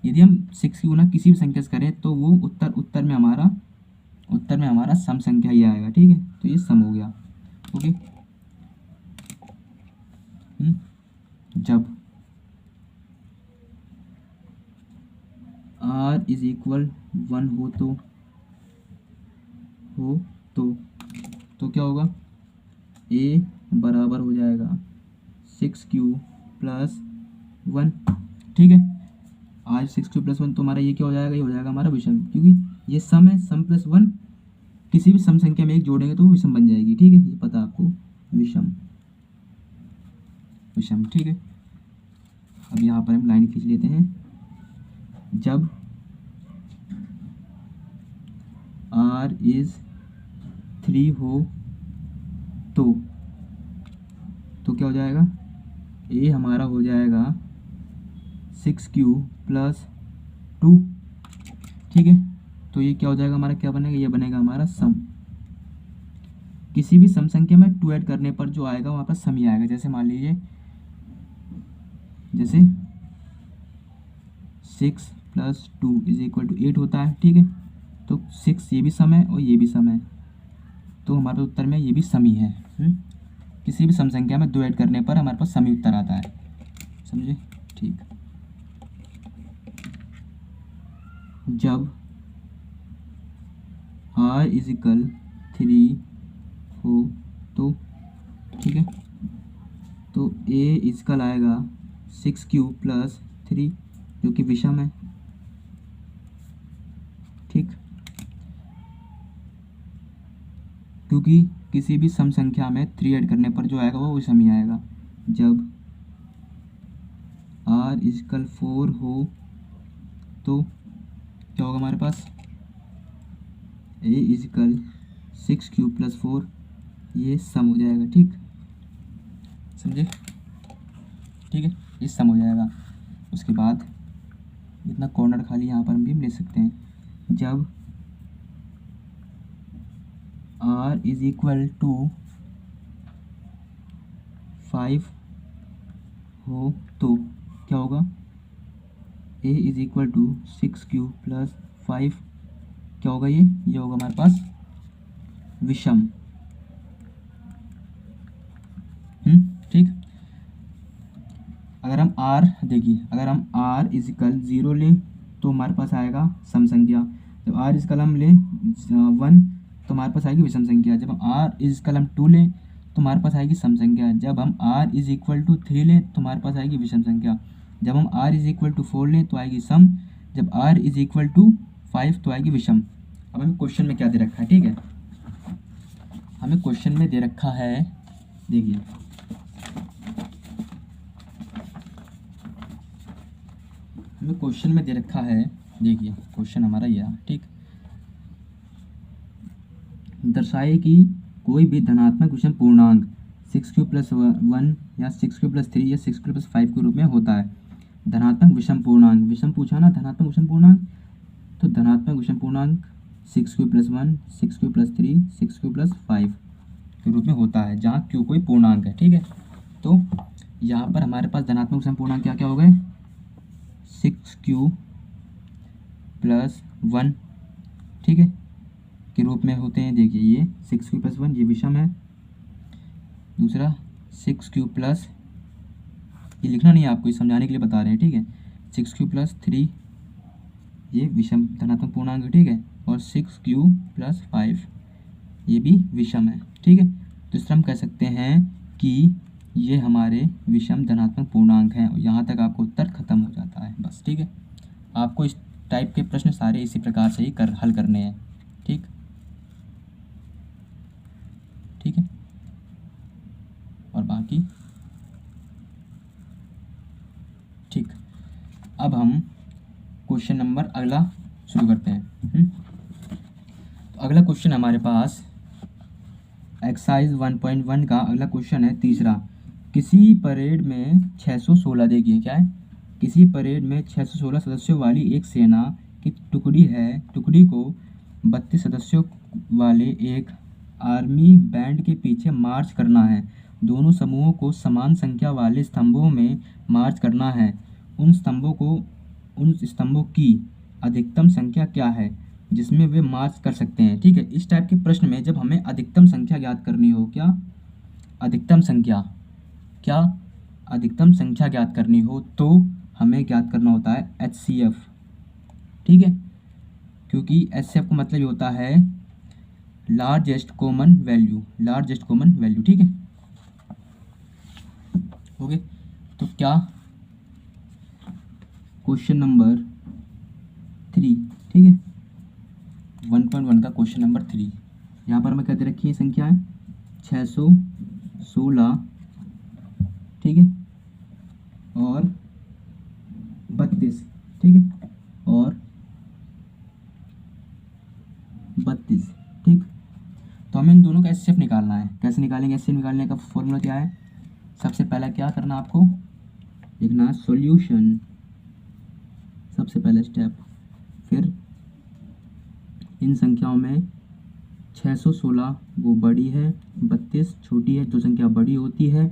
यदि हम 6 की गुणा किसी भी संख्या से करें तो वो उत्तर में हमारा सम संख्या ही आएगा, ठीक है। तो ये सम हो गया, ओके। जब r इज इक्वल 1 हो तो क्या होगा, a बराबर हो जाएगा 6q प्लस 1, ठीक है। आज 6q प्लस 1, तो हमारा ये क्या हो जाएगा, ये हो जाएगा हमारा विषम, क्योंकि ये सम है, सम प्लस 1 किसी भी सम संख्या में एक जोड़ेंगे तो वो विषम बन जाएगी, ठीक है, ये पता आपको, विषम, ठीक है। अब यहाँ पर हम लाइन खींच लेते हैं। जब r इज 3 हो तो क्या हो जाएगा, a हमारा हो जाएगा 6q प्लस 2, ठीक है। तो ये क्या हो जाएगा हमारा, क्या बनेगा, ये बनेगा हमारा सम। किसी भी सम संख्या में 2 ऐड करने पर जो आएगा वहाँ पर सम ही आएगा। जैसे मान लीजिए, जैसे 6 प्लस 2 इज इक्वल टू 8 होता है, ठीक है। तो 6 ये भी सम है और ये भी सम है, तो हमारे उत्तर में ये भी सम ही है। किसी भी सम संख्या में 2 ऐड करने पर हमारे पास सम ही उत्तर आता है, समझे, ठीक। जब r इज इक्वल 3 हो तो, ठीक है, तो a इजकल आएगा 6q प्लस 3 जो कि विषम है, ठीक। क्योंकि किसी भी सम संख्या में 3 ऐड करने पर जो आएगा वो विषम ही आएगा। जब r इजकल 4 हो तो क्या होगा हमारे पास, a इजकल 6q प्लस 4, ये सम हो जाएगा, ठीक, समझे, ठीक है, ये सम हो जाएगा। उसके बाद इतना कॉर्नर खाली यहाँ पर भी हम ले सकते हैं। जब r इज इक्वल टू 5 हो तो क्या होगा, a is equal to 6q plus 5, क्या होगा, ये होगा हमारे पास विषम, ठीक। अगर हम r देखिए, अगर हम r इजिकल 0 लें तो हमारे पास आएगा सम संख्या। जब r इज कलम ले 1 तो हमारे पास आएगी विषम संख्या। जब हम r इज कलम 2 ले तो हमारे पास आएगी सम संख्या। जब हम r इज इक्वल टू 3 ले तो हमारे पास आएगी विषम संख्या। जब हम r इज इक्वल टू 4 लें तो आएगी सम। जब r इज इक्वल टू 5 तो आएगी विषम। अब हमें क्वेश्चन में क्या दे रखा है, ठीक है, हमें क्वेश्चन में दे रखा है, देखिए हमें क्वेश्चन में दे रखा है, देखिए क्वेश्चन हमारा यह, ठीक, दर्शाए कि कोई भी धनात्मक विषम पूर्णांक 6q + 1 या 6q + 3 या 6q + 5 के रूप में होता है। धनात्मक विषम पूर्णांक, विषम पूछा ना, धनात्मक विषम पूर्णांक, तो धनात्मक विषम पूर्णांक 6q + 1, 6q + 3, 6q + 5 के रूप में होता है, जहाँ q कोई पूर्णांक है, ठीक है। तो यहाँ पर हमारे पास धनात्मक विषम पूर्णांक क्या क्या हो गए, 6q + 1, ठीक है, के रूप में होते हैं। देखिए ये 6q + 1 ये विषम है। दूसरा 6q + ये लिखना नहीं है आपको, ये समझाने के लिए बता रहे हैं, ठीक है। 6q + 3 ये विषम धनात्मक पूर्णांक है, ठीक है। और 6q + 5 ये भी विषम है, ठीक है। तो इस तरह हम कह सकते हैं कि ये हमारे विषम धनात्मक पूर्णांक हैं। और यहाँ तक आपको उत्तर खत्म हो जाता है, बस, ठीक है। आपको इस टाइप के प्रश्न सारे इसी प्रकार से ही हल करने हैं, ठीक, ठीक है। और बाकी ठीक, अब हम क्वेश्चन नंबर अगला शुरू करते हैं। तो अगला क्वेश्चन हमारे पास एक्सरसाइज 1.1 का अगला क्वेश्चन है, तीसरा। किसी परेड में 616, देखिए क्या है, किसी परेड में 616 सदस्यों वाली एक सेना की टुकड़ी है। टुकड़ी को 32 सदस्यों वाले एक आर्मी बैंड के पीछे मार्च करना है। दोनों समूहों को समान संख्या वाले स्तंभों में मार्च करना है। उन स्तंभों की अधिकतम संख्या क्या है जिसमें वे मार्च कर सकते हैं, ठीक है। इस टाइप के प्रश्न में जब हमें अधिकतम संख्या ज्ञात करनी हो, क्या अधिकतम संख्या, क्या अधिकतम संख्या ज्ञात करनी हो, तो हमें ज्ञात करना होता है HCF, ठीक है। क्योंकि HCF का मतलब ये होता है largest common value, largest common value, ठीक है। ओके, तो क्या क्वेश्चन नंबर 3, ठीक है, 1.1 का क्वेश्चन नंबर 3, यहाँ पर हमें कहते रखी है संख्याएं 616, ठीक है, और 32, ठीक है, और 32, ठीक। तो हमें इन दोनों का HCF निकालना है। कैसे निकालेंगे, HCF निकालने का फॉर्मूला क्या है, सबसे पहला क्या करना आपको, लिखना सॉल्यूशन, सबसे पहला स्टेप। फिर इन संख्याओं में 616 वो बड़ी है, 32 छोटी है। जो संख्या बड़ी होती है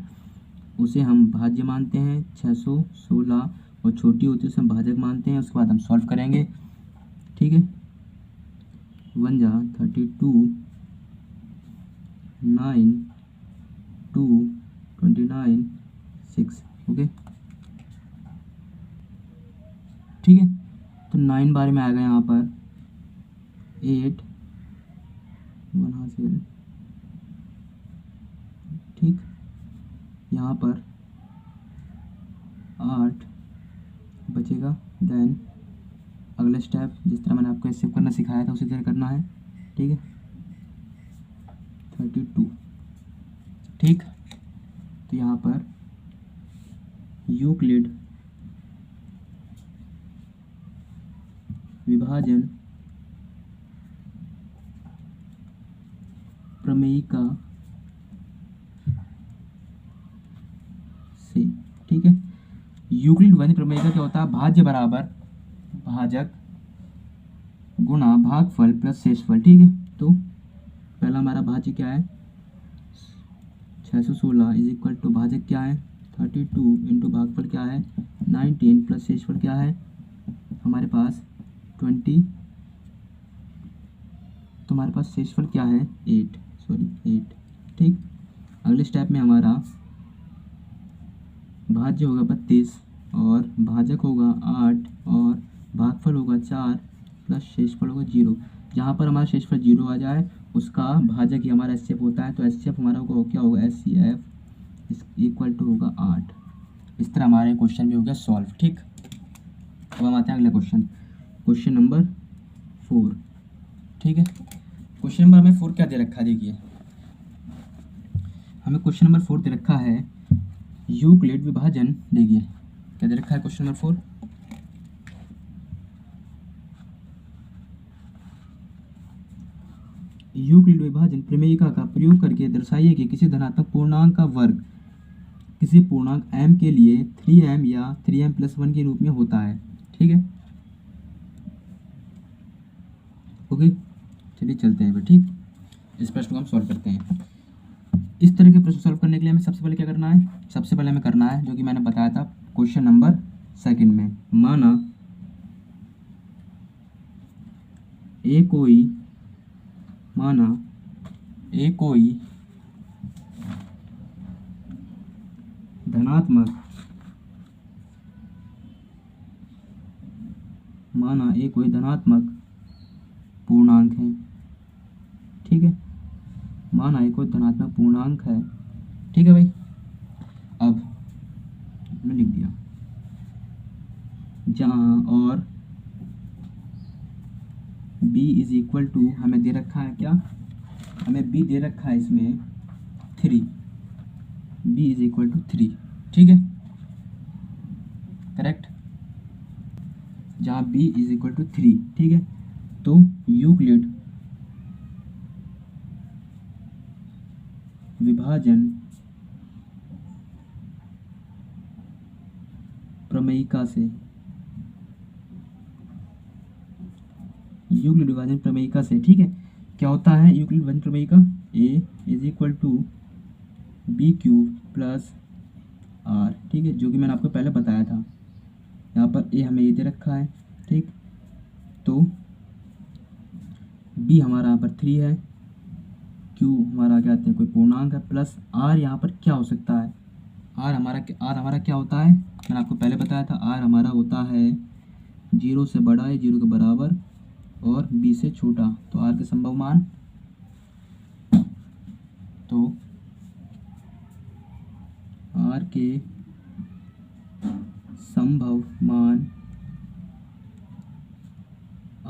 उसे हम भाज्य मानते हैं, 616, और छोटी होती है उसे हम भाजक मानते हैं। उसके बाद हम सॉल्व करेंगे, ठीक है। 1 जा 32, 9, 2, 29, 6, ओके, ठीक है। तो 9 बार में आएगा यहाँ पर 8, 1 हासिल, ठीक। यहाँ पर 8 बचेगा। देन अगला स्टेप जिस तरह मैंने आपको सेव करना सिखाया था उसी तरह करना है, ठीक है। 32, ठीक। तो यहाँ पर यूक्लिड विभाजन प्रमेयिका से, ठीक है। यूक्लिड विभाजन प्रमेयिका क्या होता है, भाज्य बराबर भाजक गुणा भागफल प्लस शेषफल, ठीक है। तो पहला हमारा भाज्य क्या है, 616 इज इक्वल टू भाजक क्या है 32 इंटू भागफल क्या है 19 प्लस शेषफल क्या है हमारे पास 20। तो हमारे पास शेषफल क्या है 8, ठीक। अगले स्टेप में हमारा भाज्य होगा 32 और भाजक होगा 8 और भागफल होगा 4 प्लस शेषफल होगा 0। जहाँ पर हमारा शेषफल 0 आ जाए उसका भाजक ही हमारा एच होता है, तो एच हमारा होगा क्या होगा, HCF इस इक्वल टू होगा 8। इस तरह हमारे क्वेश्चन भी हो गया सॉल्व। ठीक, अब हम आते हैं अगले क्वेश्चन, क्वेश्चन नंबर 4। ठीक है, क्वेश्चन नंबर हमें 4 क्या दे रखा है, देखिए हमें क्वेश्चन नंबर 4 दे रखा है यूक्लिड विभाजन। देखिए क्या दे रखा है क्वेश्चन नंबर 4, यूक्लिड विभाजन प्रमेयिका का प्रयोग करके दर्शाइए कि किसी धनात्मक पूर्णांक का वर्ग किसी पूर्णांक m के लिए 3m या 3m+1 के रूप में होता है। ठीक है, ओके, चलिए चलते हैं फिर। ठीक, इस प्रश्न को हम सॉल्व करते हैं। इस तरह के प्रश्न सॉल्व करने के लिए हमें सबसे पहले क्या करना है, सबसे पहले हमें करना है जो कि मैंने बताया था क्वेश्चन नंबर 2 में, माना ए कोई धनात्मक पूर्णांक है। ठीक है, माना एक कोई धनात्मक पूर्णांक है। ठीक है भाई, अब मैंने लिख दिया जहाँ और b इज इक्वल टू हमें दे रखा है क्या, हमें b दे रखा है इसमें 3, b इज इक्वल टू 3। ठीक है, करेक्ट, जहाँ b इज इक्वल टू 3। ठीक है, तो यूक्लिड विभाजन प्रमेयिका से, यूक्लिड विभाजन प्रमेयिका से, ठीक है, क्या होता है यूक्लिड विभाजन प्रमेयिका, a is equal to B cube plus R. ठीक है, जो कि मैंने आपको पहले बताया था। यहाँ पर a हमें ये दे रखा है। ठीक, तो b हमारा यहाँ पर 3 है, q हमारा क्या कहते हैं कोई पूर्णांक है, प्लस r यहाँ पर क्या हो सकता है, r हमारा क्या होता है, मैंने आपको पहले बताया था r हमारा होता है 0 से बड़ा है, 0 के बराबर और b से छोटा। तो r के संभव मान, तो r के संभव मान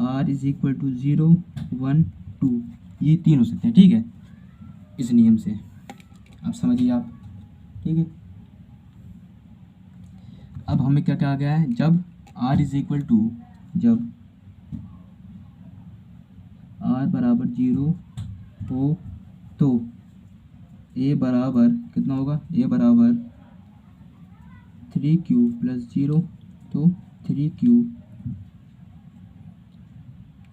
r इज इक्वल टू 0, 1, 2, ये 3 हो सकते हैं। ठीक है, इस नियम से आप समझिए आप। ठीक है, अब हमें क्या कहा गया है, जब r इज इक्वल टू, जब r बराबर 0 हो तो a बराबर कितना होगा, a बराबर 3q प्लस 0, तो 3q।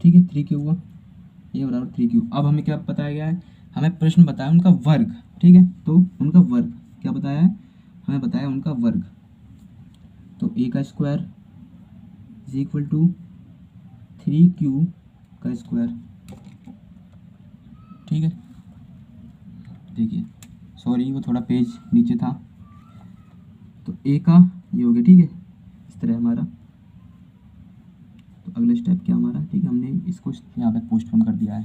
ठीक है, 3q हुआ, a बराबर 3q। अब हमें क्या बताया गया है, हमें प्रश्न बताया उनका वर्ग। ठीक है, तो उनका वर्ग क्या बताया है, हमें बताया उनका वर्ग, तो a का square is equal to 3q का स्क्वायर। ठीक है, देखिए सॉरी वो थोड़ा पेज नीचे था, तो a का ये हो गया। ठीक है, इस तरह हमारा, तो अगला स्टेप क्या हमारा, ठीक है, हमने इसको यहाँ पे पोस्टपोन कर दिया है।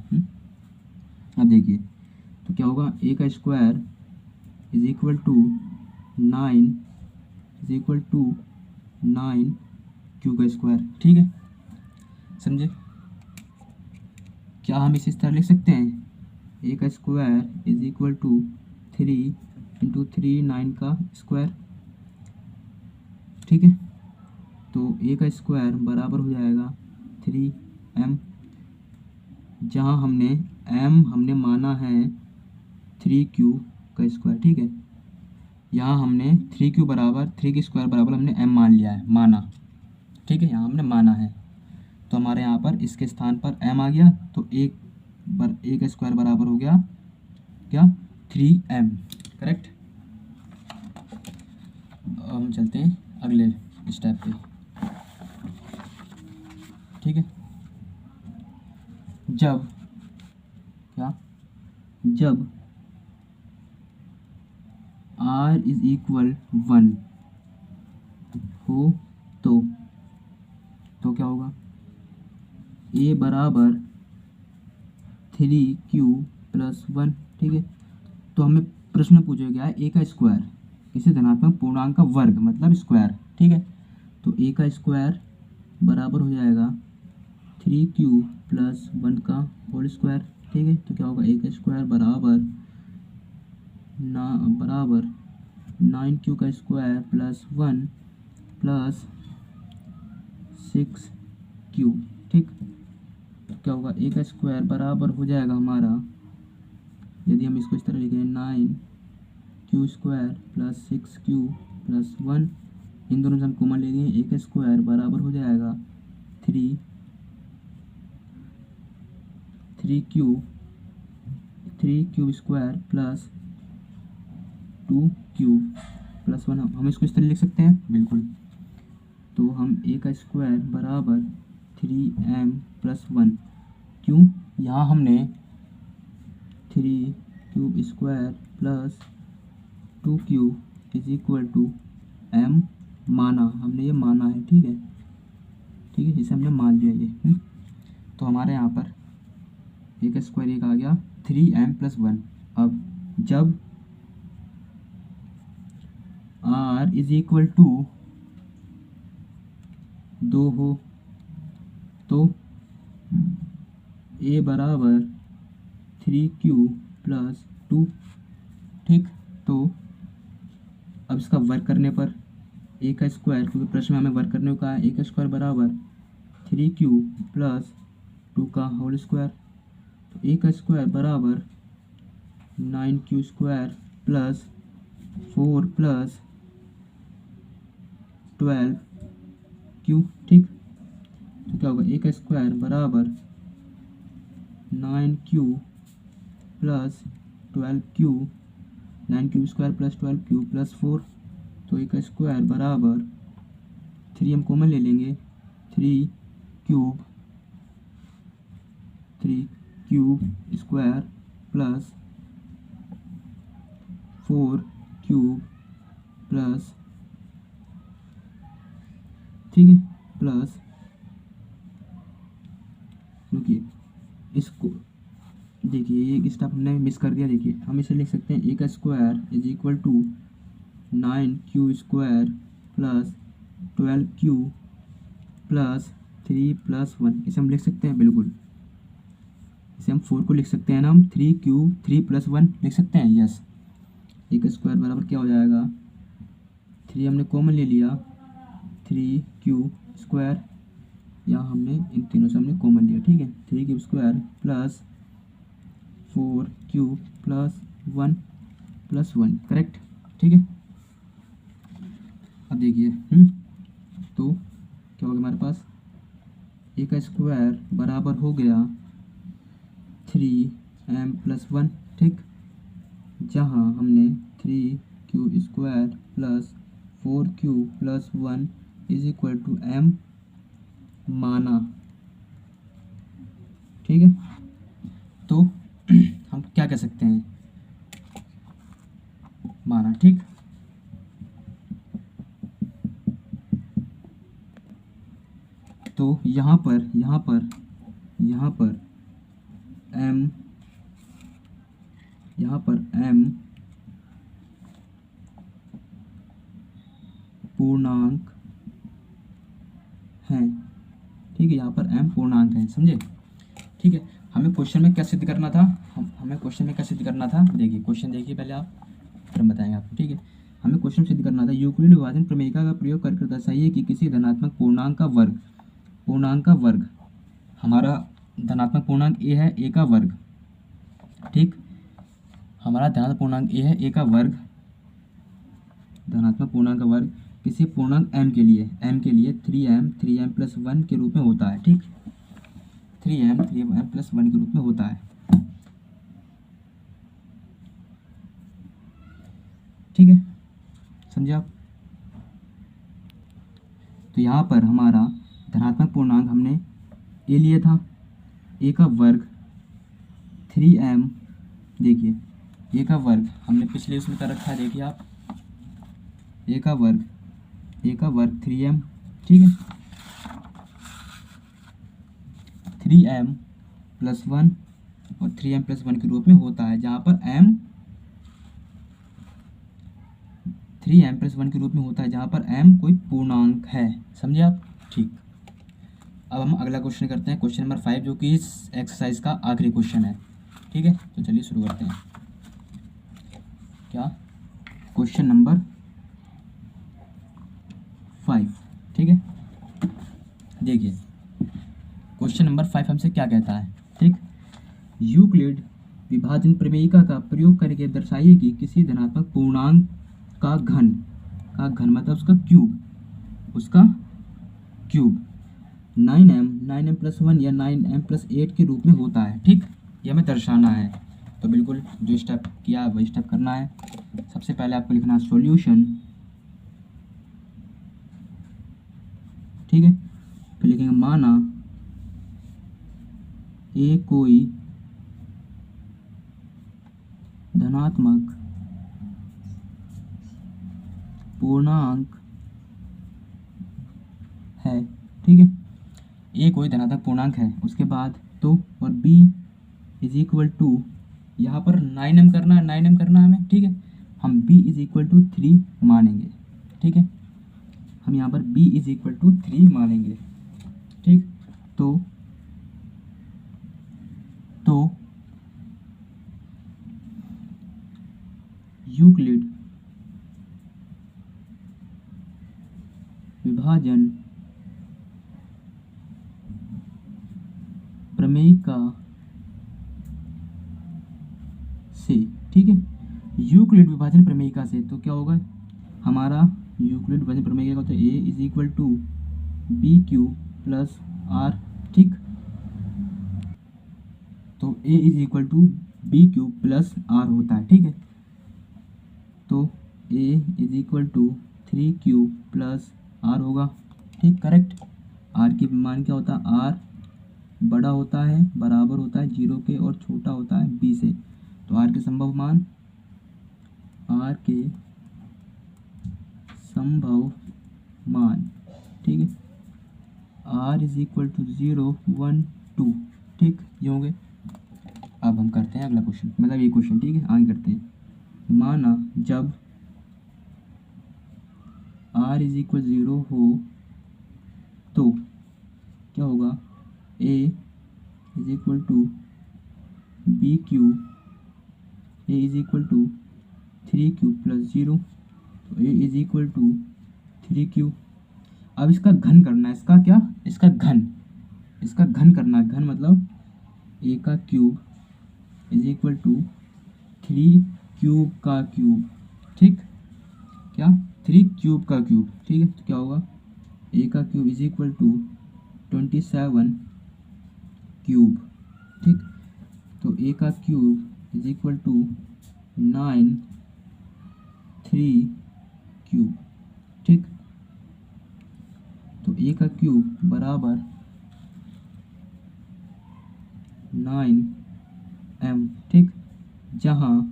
अब देखिए तो क्या होगा, a का square is equal to 9 is equal to 9q का स्क्वायर। ठीक है, समझे, क्या हम इस तरह लिख सकते हैं, a का square is equal to 3 into 3 9 का स्क्वायर। ठीक है, तो a का स्क्वायर बराबर हो जाएगा 3m, जहाँ हमने माना है 3q का स्क्वायर। ठीक है, यहाँ हमने 3q बराबर 3 के स्क्वायर बराबर हमने m मान लिया है, माना। ठीक है, यहाँ हमने माना है, तो हमारे यहाँ पर इसके स्थान पर m आ गया, तो a का स्क्वायर बराबर हो गया क्या, 3m। करेक्ट, अब हम चलते हैं अगले स्टेप पे। ठीक है, जब r इज इक्वल 1 हो तो तो क्या होगा, ए बराबर 3q प्लस 1। ठीक है, तो हमें प्रश्न पूछा गया है ए का स्क्वायर, किसी धनात्मक पूर्णांक का वर्ग मतलब स्क्वायर। ठीक है, तो ए का स्क्वायर बराबर हो जाएगा 3q प्लस 1 का होल स्क्वायर। ठीक है, तो क्या होगा, ए का स्क्वायर बराबर 9q का स्क्वायर प्लस 1 प्लस 6q। ठीक, तो क्या होगा, ए का स्क्वायर बराबर हो जाएगा हमारा, यदि हम इसको इस तरह लिखें 9q square plus 6q plus 1, इन दोनों से हम कॉमन ले लिए, ए का स्क्वायर बराबर हो जाएगा 3q square plus 2q plus 1। हम इसको इस तरह लिख सकते हैं, बिल्कुल। तो हम ए का स्क्वायर बराबर 3m प्लस 1, क्यों, यहाँ हमने 3q square plus 2q is equal to m माना, हमने ये माना है। ठीक है, ठीक है, इसे हमने मान लिया ये। तो हमारे यहाँ पर ए का स्क्वायर एक आ गया 3m प्लस 1। अब जब r इज इक्वल टू 2 हो तो a बराबर 3q प्लस 2। ठीक, तो अब इसका वर्क करने पर ए का स्क्वायर, क्योंकि प्रश्न में हमें वर्क करने को कहा है, ए का स्क्वायर बराबर 3q प्लस 2 का होल स्क्वायर। तो ए का स्क्वायर बराबर 9q square plus 4 plus 12q। ठीक, तो क्या होगा, ए का स्क्वायर बराबर 9q plus 12q, 9q square plus 12q plus 4। तो ए का स्क्वायर बराबर 3 हम कॉमन ले लेंगे, 3 cube square plus 4 cube plus, ठीक है, प्लस, रुकिए इसको देखिए, ये स्टेप हमने मिस कर दिया। देखिए हम इसे लिख सकते हैं, ए का square is equal to 9q square plus 12q plus 3 plus 1, इसे हम लिख सकते हैं, बिल्कुल। इसे हम 4 को लिख सकते हैं ना, हम 3 प्लस 1 लिख सकते हैं, यस। ए का स्क्वायर बराबर क्या हो जाएगा, 3 हमने कॉमन ले लिया, 3q स्क्वायर, यहाँ हमने इन तीनों से हमने कॉमन लिया। ठीक है, 3q square plus 4q plus 1 plus 1, correct. ठीक है, अब देखिए तो क्या होगा हमारे पास, ए का स्क्वायर बराबर हो गया 3m प्लस 1। ठीक, जहाँ हमने 3q square plus 4q plus 1 is equal to m माना। ठीक है, तो हम क्या कह सकते हैं, माना। ठीक, तो यहाँ पर m पूर्णांक हैं। ठीक है, यहाँ पर m पूर्णांक हैं, समझे। ठीक है, हमें क्वेश्चन में क्या सिद्ध करना था, हमें क्वेश्चन में क्या सिद्ध करना था, देखिए क्वेश्चन देखिए पहले आप, फिर हम बताएंगे आपको। ठीक है, हमें क्वेश्चन सिद्ध करना था, यूक्लिड विभाजन प्रमेयिका का प्रयोग करके दर्शाइए कि किसी धनात्मक पूर्णांक का वर्ग, हमारा धनात्मक पूर्णांक ए है, ए का वर्ग। ठीक, हमारा धनात्मक पूर्णांक ए है, ए का वर्ग, धनात्मक पूर्णांक का वर्ग किसी पूर्णांक m के लिए 3m प्लस 1 के रूप में होता है। ठीक, 3m प्लस 1 के रूप में होता है। ठीक है, समझे आप। तो यहाँ पर हमारा धनात्मक पूर्णांक हमने ए लिया था, ए का वर्ग 3m, देखिए ए का वर्ग हमने पिछले उसमें कर रखा है, देखिए आप, ए का वर्ग 3m। ठीक है, 3m+1 और 3m+1 के रूप में होता है, जहाँ पर m 3m+1 के रूप में होता है, जहाँ पर m कोई पूर्णांक है। समझे आप? ठीक। अब हम अगला क्वेश्चन करते हैं, क्वेश्चन नंबर 5, जो कि इस एक्सरसाइज का आखिरी क्वेश्चन है। ठीक है, तो चलिए शुरू करते हैं। क्या? Question number 5। ठीक है, देखिए क्वेश्चन नंबर 5 हमसे क्या कहता है। ठीक, यूक्लिड विभाजन प्रमेयिका का प्रयोग करके दर्शाइए कि किसी धनात्मक पूर्णांक का घन मतलब उसका क्यूब 9m+1 या 9m+8 के रूप में होता है। ठीक, ये हमें दर्शाना है। तो बिल्कुल जो स्टेप किया वही स्टेप करना है। सबसे पहले आपको लिखना है सॉल्यूशन। ठीक है, फिर लिखेंगे माना ए कोई धनात्मक पूर्णांक है। ठीक है, ए कोई धनात्मक पूर्णांक है, उसके बाद तो और b इज इक्वल टू, यहाँ पर 9m करना है, 9m करना है हमें। ठीक है, हम b इज इक्वल टू 3 मानेंगे। ठीक है, हम यहाँ पर b इज इक्वल टू 3 मानेंगे। ठीक, तो यूक्लिड विभाजन प्रमेयिका से, ठीक है, यूक्लिड विभाजन प्रमेयिका से, तो क्या होगा हमारा यूक्लिड विभाजन प्रमेयिका होता है A is equal to B Q plus R. ठीक, तो A is equal to B Q plus R होता है। ठीक है, तो A is equal to 3q plus R होगा। ठीक, करेक्ट। आर की मान क्या होता है? आर बड़ा होता है, बराबर होता है 0 के, और छोटा होता है b से। तो आर के संभव मान, ठीक है, आर इज इक्वल टू 0, 1, 2। ठीक, ये होंगे। अब हम करते हैं अगला क्वेश्चन, मतलब ये क्वेश्चन। ठीक है, आगे करते हैं। माना जब r इज इक्वल 0 हो तो क्या होगा? a is equal to B Q, A is equal to 3q plus 0, तो a is equal to 3q। अब इसका घन करना है। इसका क्या? इसका घन करना है। घन मतलब a का cube is equal to 3 cube का क्यूब। ठीक, क्या? 3 क्यूब का क्यूब। ठीक है, तो क्या होगा? a का cube is equal to 27 cube. ठीक, तो a का cube is equal to 9 3 cube. ठीक, तो a का क्यूब बराबर 9m। ठीक, जहाँ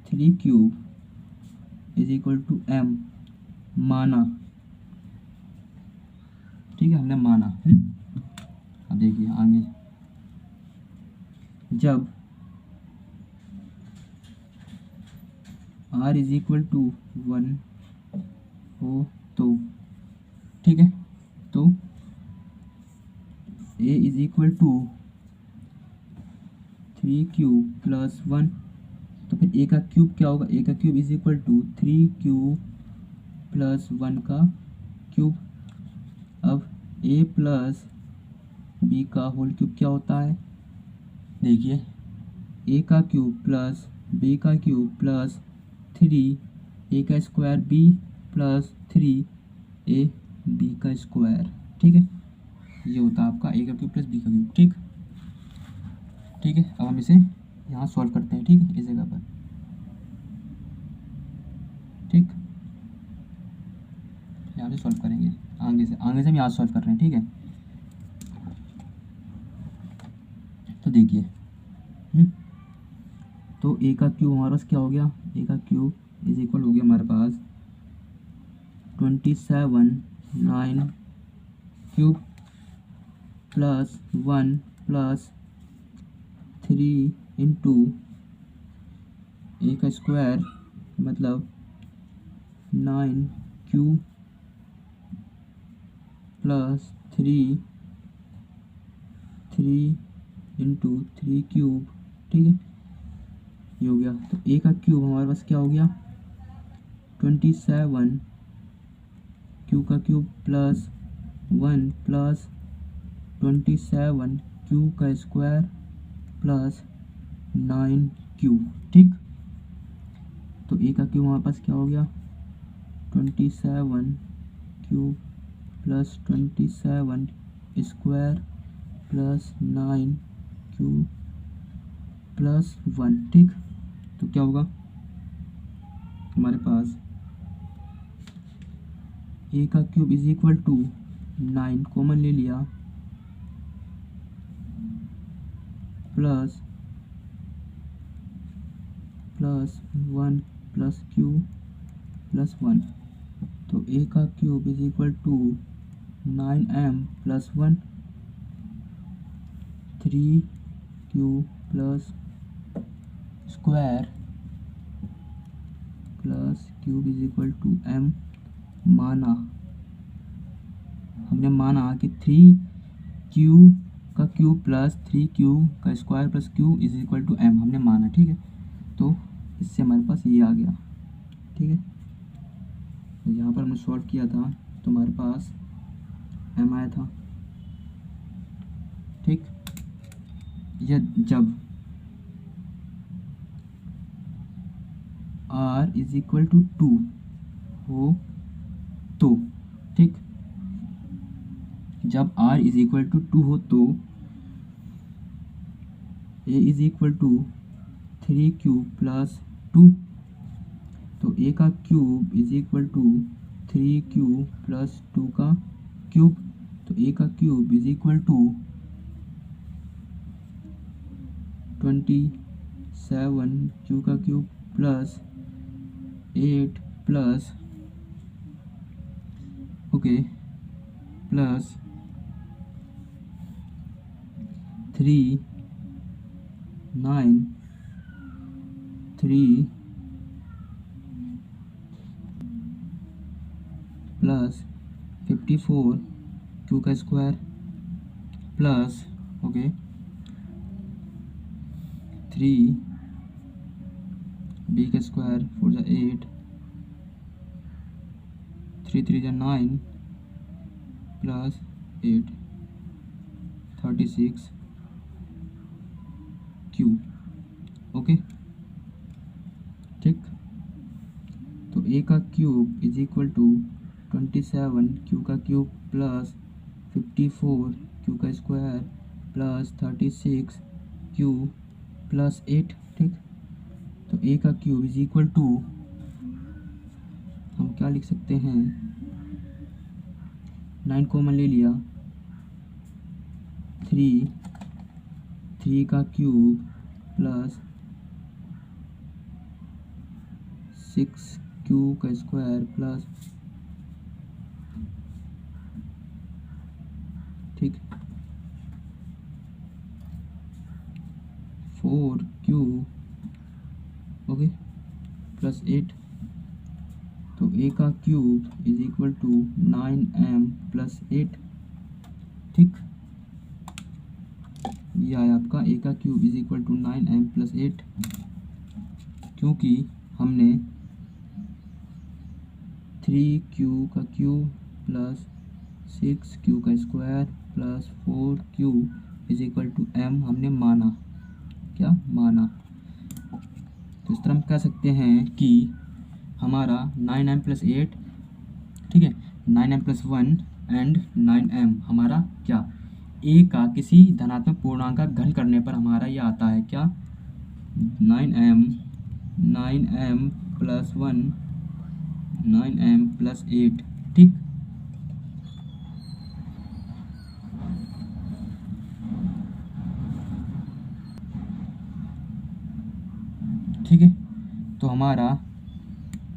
3 cube is equal to m माना। ठीक है, हमने माना। अब देखिए आगे, जब r इज इक्वल टू 1 हो तो, ठीक है, तो a is equal to 3q plus 1, तो फिर a का क्यूब क्या होगा? a का cube is equal to 3q plus 1 का क्यूब। अब a प्लस b का होल क्यूब क्या होता है? देखिए, a का क्यूब प्लस b का क्यूब प्लस 3 a का square b plus 3 a b का स्क्वायर। ठीक है, ये होता है आपका a का क्यूब प्लस b का क्यूब। ठीक, ठीक है, अब हम इसे यहाँ सॉल्व करते हैं। ठीक है, इस जगह पर। ठीक, यहाँ से सॉल्व करेंगे, आगे से हम यहाँ सॉल्व कर रहे हैं। ठीक है, तो देखिए, तो a का क्यूब हमारे पास क्या हो गया? a का क्यूब इज इक्वल हो गया हमारे पास 27 9 क्यूब प्लस 1 प्लस 3 इंटू ए का स्क्वायर मतलब 9q प्लस 3 इंटू 3 क्यूब, ठीक है, ये हो गया। तो ए का क्यूब हमारे पास क्या हो गया 27, क्यू का क्यूब प्लस 1 प्लस 27 क्यू का स्क्वायर प्लस 9 क्यू, ठीक। तो ए का क्यूब हमारे पास क्या हो गया 27 cube plus 27 square plus 9 cube plus 1, ठीक। तो क्या होगा हमारे पास ए का cube is equal to 9 common ले लिया प्लस 1 प्लस क्यू प्लस 1। तो ए का cube is equal to 9m plus 1 3q plus square plus cube is equal to m। हमने माना कि 3q का क्यूब प्लस 3q का square plus q is equal to m, हमने माना, ठीक है। तो इससे हमारे पास ये आ गया, ठीक है। तो यहाँ पर हमने सॉल्व किया था तो हमारे पास m आया था, ठीक। यह जब r इज इक्वल टू 2 हो तो, ठीक, जब r इज इक्वल टू 2 हो तो a is equal to 3q plus 2। तो a का cube is equal to 3q plus 2 का क्यूब। तो a का cube is equal to 27 q का cube plus 8 plus plus 3 9 3 plus 54 Q का स्क्वायर प्लस 3 बी का स्क्वायर 4 जा 8 3 3 जा 9 प्लस 8 36 क्यू, ओके, ठीक। तो ए का cube is equal to 27 Q का क्यूब प्लस 54 क्यू का स्क्वायर प्लस 36 क्यू प्लस 8, ठीक। तो ए का क्यूब इज इक्वल टू हम क्या लिख सकते हैं 9 कॉमन ले लिया 3 का क्यूब प्लस 6q का स्क्वायर प्लस, ठीक, 4q, ओके, प्लस 8। तो ए का cube is equal to 9m plus 8, ठीक। ये आया आपका ए का cube is equal to 9m plus 8, क्योंकि हमने 3q का क्यूब प्लस 6q का square plus 4q is equal to m हमने माना, क्या माना। तो इस तरह हम कह सकते हैं कि हमारा 9m प्लस 8, ठीक है, 9m प्लस 1 एंड 9m हमारा क्या a का किसी धनात्मक पूर्णांक का घन करने पर हमारा ये आता है क्या 9m प्लस 1 9m प्लस 8, ठीक। ठीक है, तो हमारा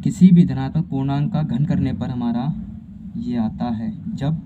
किसी भी धनात्मक पूर्णांक का घन करने पर हमारा ये आता है जब